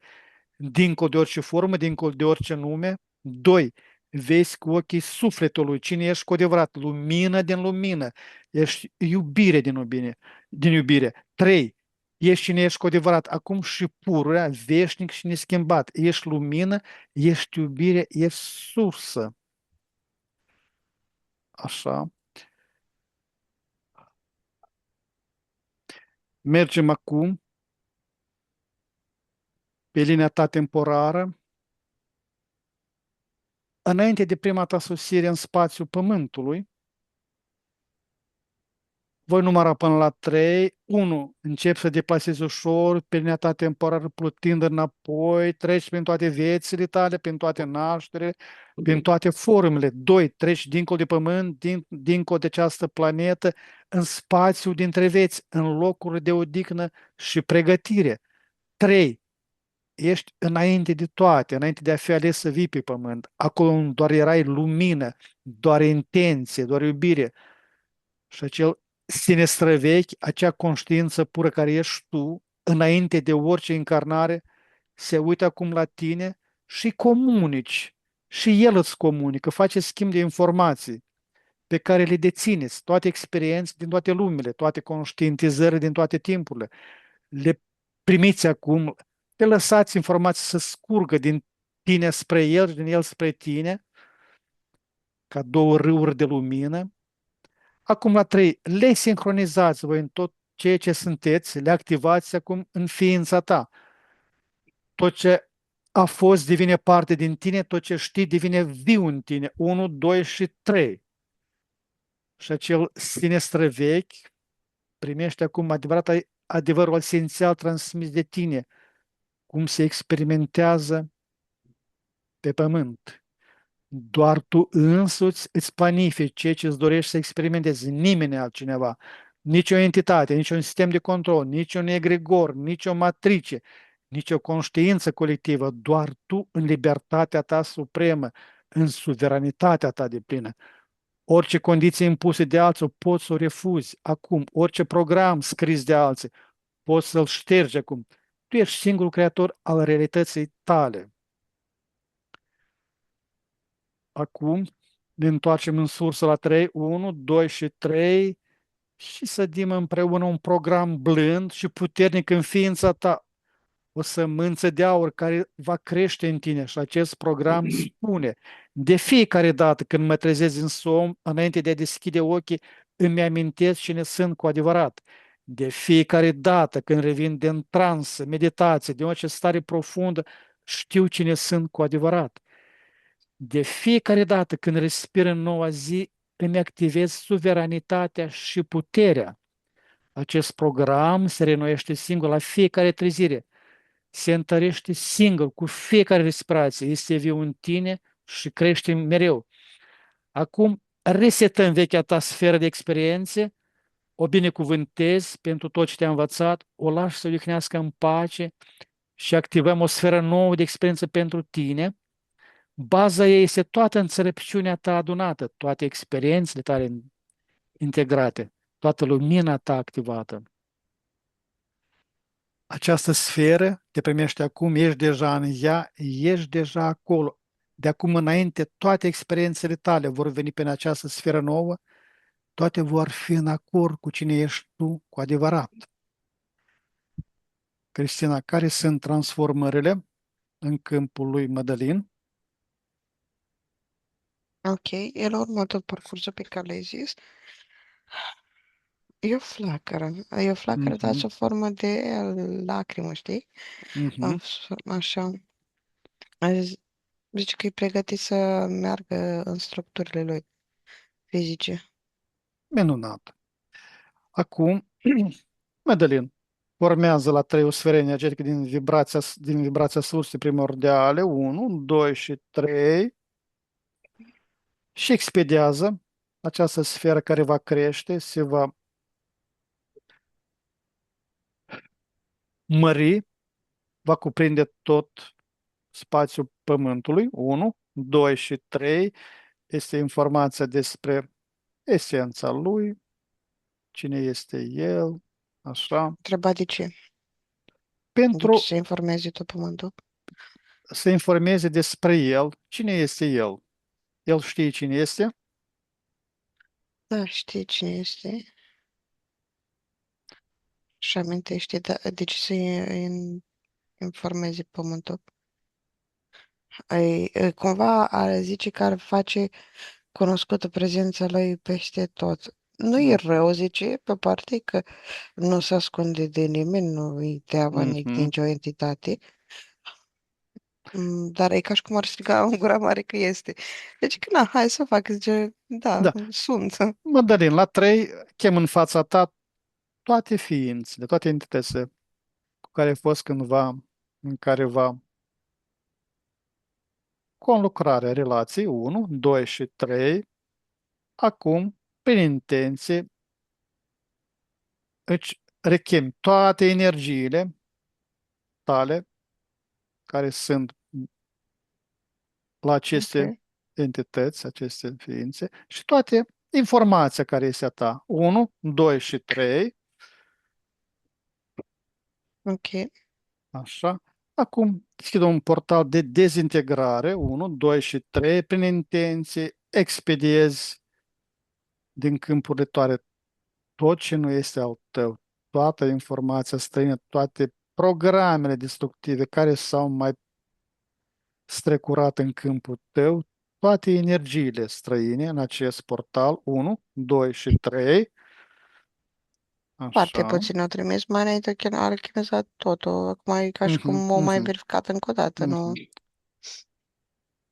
dincolo de orice formă, dincolo de orice nume. 2. Vezi cu ochii sufletului cine ești cu adevărat, lumină din lumină, ești iubire din iubire. Din iubire. 3. Ești cine ești cu adevărat, acum și pururea, veșnic și neschimbat. Ești lumină, ești iubire, ești sursă. Așa. Mergem acum pe linia ta temporară, înainte de prima ta sosire în spațiul Pământului. Voi număra până la 3. 1. Începi să deplasezi ușor pe linia ta temporară, plutind înapoi, treci prin toate viețile tale, prin toate nașterile, prin toate formele. 2. Treci dincolo de Pământ, dincolo de această planetă, în spațiu dintre vieți, în locuri de odihnă și pregătire. 3. Ești înainte de toate, înainte de a fi ales să vii pe pământ, acolo unde doar erai lumină, doar intenție, doar iubire. Și acel sine străvechi, acea conștiință pură care ești tu, înainte de orice încarnare, se uită acum la tine și comunici. Și el îți comunică, face schimb de informații pe care le dețineți, toate experiențe din toate lumile, toate conștientizări din toate timpurile. Le primiți acum, le lăsați informații să scurgă din tine spre el și din el spre tine, ca două râuri de lumină. Acum la 3, le sincronizați voi în tot ceea ce sunteți, le activați acum în ființa ta. Tot ce a fost devine parte din tine, tot ce știi devine viu în tine. 1, 2 și 3. Și acel sine străvechi primește acum adevărul esențial transmis de tine, cum se experimentează pe pământ. Doar tu însuți îți planifici ceea ce îți dorești să experimentezi, nimeni altcineva, nici o entitate, nici un sistem de control, nici un egregor, nici o matrice, nici o conștiință colectivă, doar tu în libertatea ta supremă, în suveranitatea ta deplină. Orice condiție impuse de alții poți să o refuzi acum, orice program scris de alții poți să-l ștergi acum. Tu ești singurul creator al realității tale. Acum ne întoarcem în sursă la 3, 1, 2 și 3 și să dim împreună un program blând și puternic în ființa ta, o sămânță de aur care va crește în tine și acest program spune, de fiecare dată când mă trezesc în somn, înainte de a deschide ochii, îmi amintesc cine sunt cu adevărat. De fiecare dată când revin din transă, meditație, din orice stare profundă, știu cine sunt cu adevărat. De fiecare dată când respir în noua zi, îmi activez suveranitatea și puterea. Acest program se reînnoiește singur la fiecare trezire, se întărește singur cu fiecare respirație, este viu în tine și crește mereu. Acum resetăm vechea ta sferă de experiențe, o binecuvântezi pentru tot ce te-a învățat, o lași să odihnească în pace și activăm o sferă nouă de experiență pentru tine. Baza ei este toată înțelepciunea ta adunată, toate experiențele tale integrate, toată lumina ta activată. Această sferă te primește acum, ești deja în ea, ești deja acolo. De acum înainte, toate experiențele tale vor veni pe această sferă nouă, toate vor fi în acord cu cine ești tu cu adevărat. Cristina, care sunt transformările în câmpul lui Mădălin? Ok, el urmă tot parcursul pe care l-ai zis. E o flacără, dar Mhm, sub formă de lacrimă, știi? mhm. Așa. Azi- Zice că e pregătit să meargă în structurile lui fizice. Minunat. Acum, Mădălin, formează la 3 o sferă energetică din vibrația sursei primordiale, 1, 2 și 3, și expediază această sferă care va crește, se va mări, va cuprinde tot spațiul Pământului, 1, 2 și 3, este informația despre esența lui, cine este el, așa. Întreba de ce? Deci Pentru să informeze tot pământul. să informeze despre el, cine este el. El știe cine este. Da, știi cine este și amintește, da, deci să informeze pământul. Cumva ar zice că ar face cunoscută prezența lui peste tot. Nu e rău, zice, pe parte că nu se ascunde de nimeni, nu e teaba de Mhm. nicio entitate, dar e ca și cum ar striga în gura mare că este. Deci, că na, hai să fac, zice, da, Da. sunt. Mădălin, la 3 chem în fața ta toate ființele, toate entitățile cu care ai fost cândva în careva conlucrare, relații, 1, 2 și 3. Acum, prin intenție, îți rechem toate energiile tale care sunt la aceste Ok, entități, aceste ființe și toate informația care este a ta. 1, 2 și 3. ok. Așa. Acum deschid un portal de dezintegrare, 1, 2 și 3, prin intenție, expediezi din câmpurile tale tot ce nu este al tău, toată informația străină, toate programele destructive care s-au mai strecurat în câmpul tău, toate energiile străine în acest portal, 1, 2 și 3, Foarte așa, puțin au trimis, mai înainte chiar ar chimizat totul. Acum e ca și mhm, cum o mai mhm, verificat încă o dată, nu? mhm.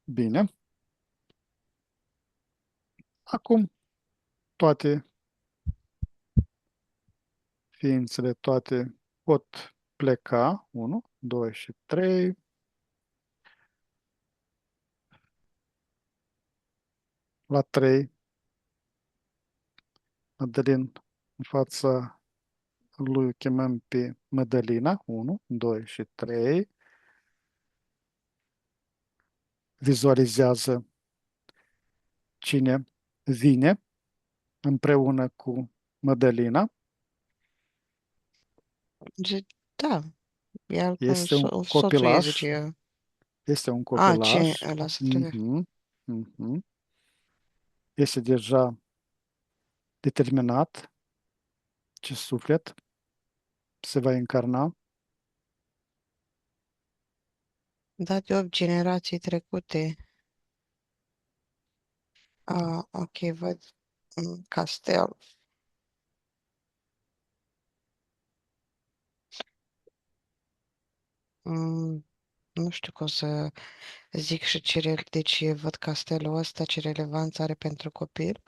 Bine, acum toate ființele, toate pot pleca, 1, 2 și 3, la 3, Mădălin în fața lui o chemăm pe Mădălina, 1, 2 și 3, vizualizează cine vine împreună cu Mădălina. Zice, da, e al Este un soțul ei, zice copilaș, eu. este un A, cine copilaș, ăla să trebuie? mhm, mhm. Este deja determinat ce suflet se va încarna. Da, de 8 generații trecute. Ok, văd un castel. Mm, nu știu cum să zic și deci văd castelul ăsta, ce relevanță are pentru copil,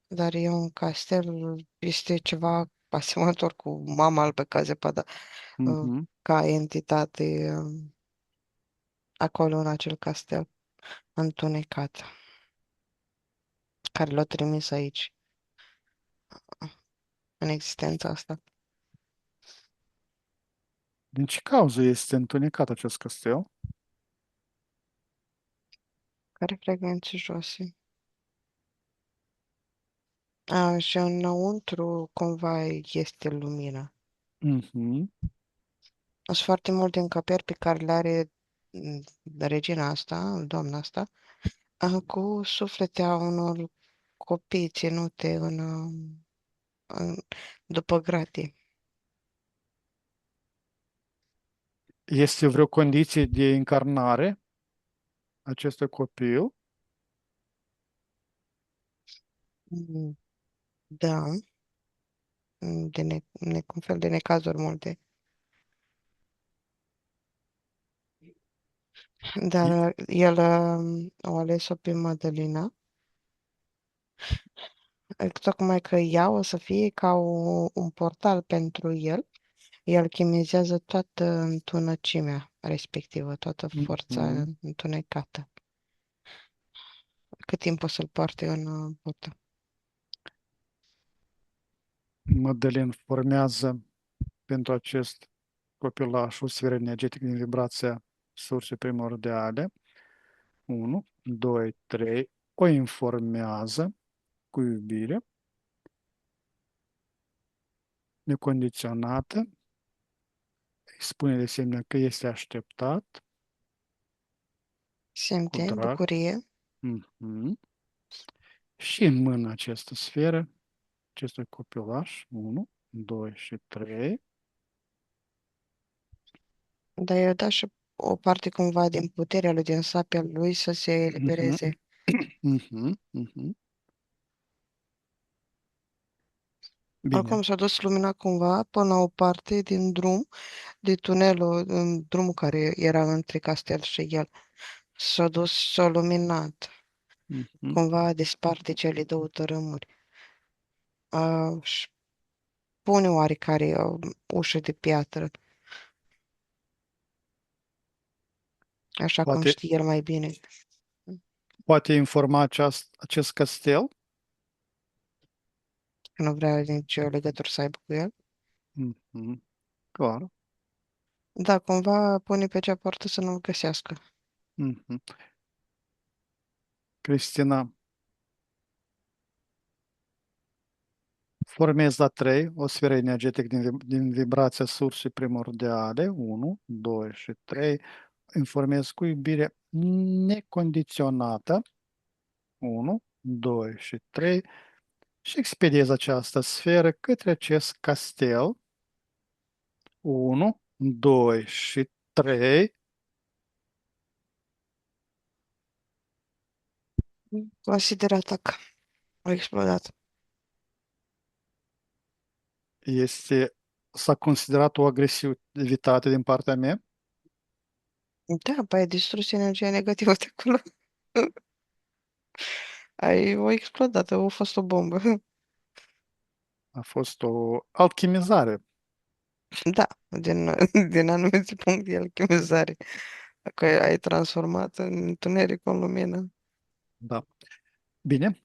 dar e un castel, este ceva asemănător cu mama al pe Cazepada, Mhm. ca entitate acolo în acel castel întunecat, care l-a trimis aici, în existența asta. Din ce cauză este întunecat acest castel? Care frecvențe joase? Și înăuntru cumva este lumină. Mhm. Sunt foarte multe încăperi pe care le are regina asta, doamna asta, cu suflete a unor copii ținute în, după gratii. Este vreo condiție de încarnare acestui copil? Mm, Da, un fel de necazuri multe. I- Dar el o ales-o pe Madalina, tocmai că ea o să fie ca un portal pentru el. El chemizează toată întunăcimea respectivă, toată forța Mhm. întunecată. Cât timp o să-l poarte în burtă. Mădălin formează pentru acest copilaș o sferă energetică din vibrația sursei primordiale. 1, 2, 3. O informează cu iubire necondiționată. Îi spune de asemenea că este așteptat cu Simte drag. bucurie, Mhm. Și în mână această sferă, acestui copilaș. 1, 2 și 3. dar eu da și o parte cumva din puterea lui, din sapia lui să se Mhm. elibereze. Mhm. Mhm. Bine. Oricum s-a dus lumina cumva până la o parte din drum, de tunelul, în drumul care era între castel și el. S-a dus, s-a luminat, Mhm. cumva a desparte cele două tărâmuri. Și pune oarecare ușă de piatră, așa cum Poate, știe el mai bine. poate informa acest castel. Că nu vrea nicio legătură să aibă cu el. Mhm. Clar. Da, cumva pune pe acea poartă să nu-l găsească. Mhm. Cristina, formezi la 3 o sferă energetică din vibrația sursei primordiale. 1, 2 și 3. Informezi cu iubire necondiționată. 1, 2 și 3. Și expediezi această sferă către acest castel. 1, 2 și 3. Consider atac. A explodat. S-a considerat o agresivitate din partea mea. Da, păi ai distrus energia negativă de acolo. O explodat, a fost o bombă. A fost o alchimizare. Da, din, din anumite puncte de alchimizare. Că ai transformat în întuneric în lumină. Da. Bine.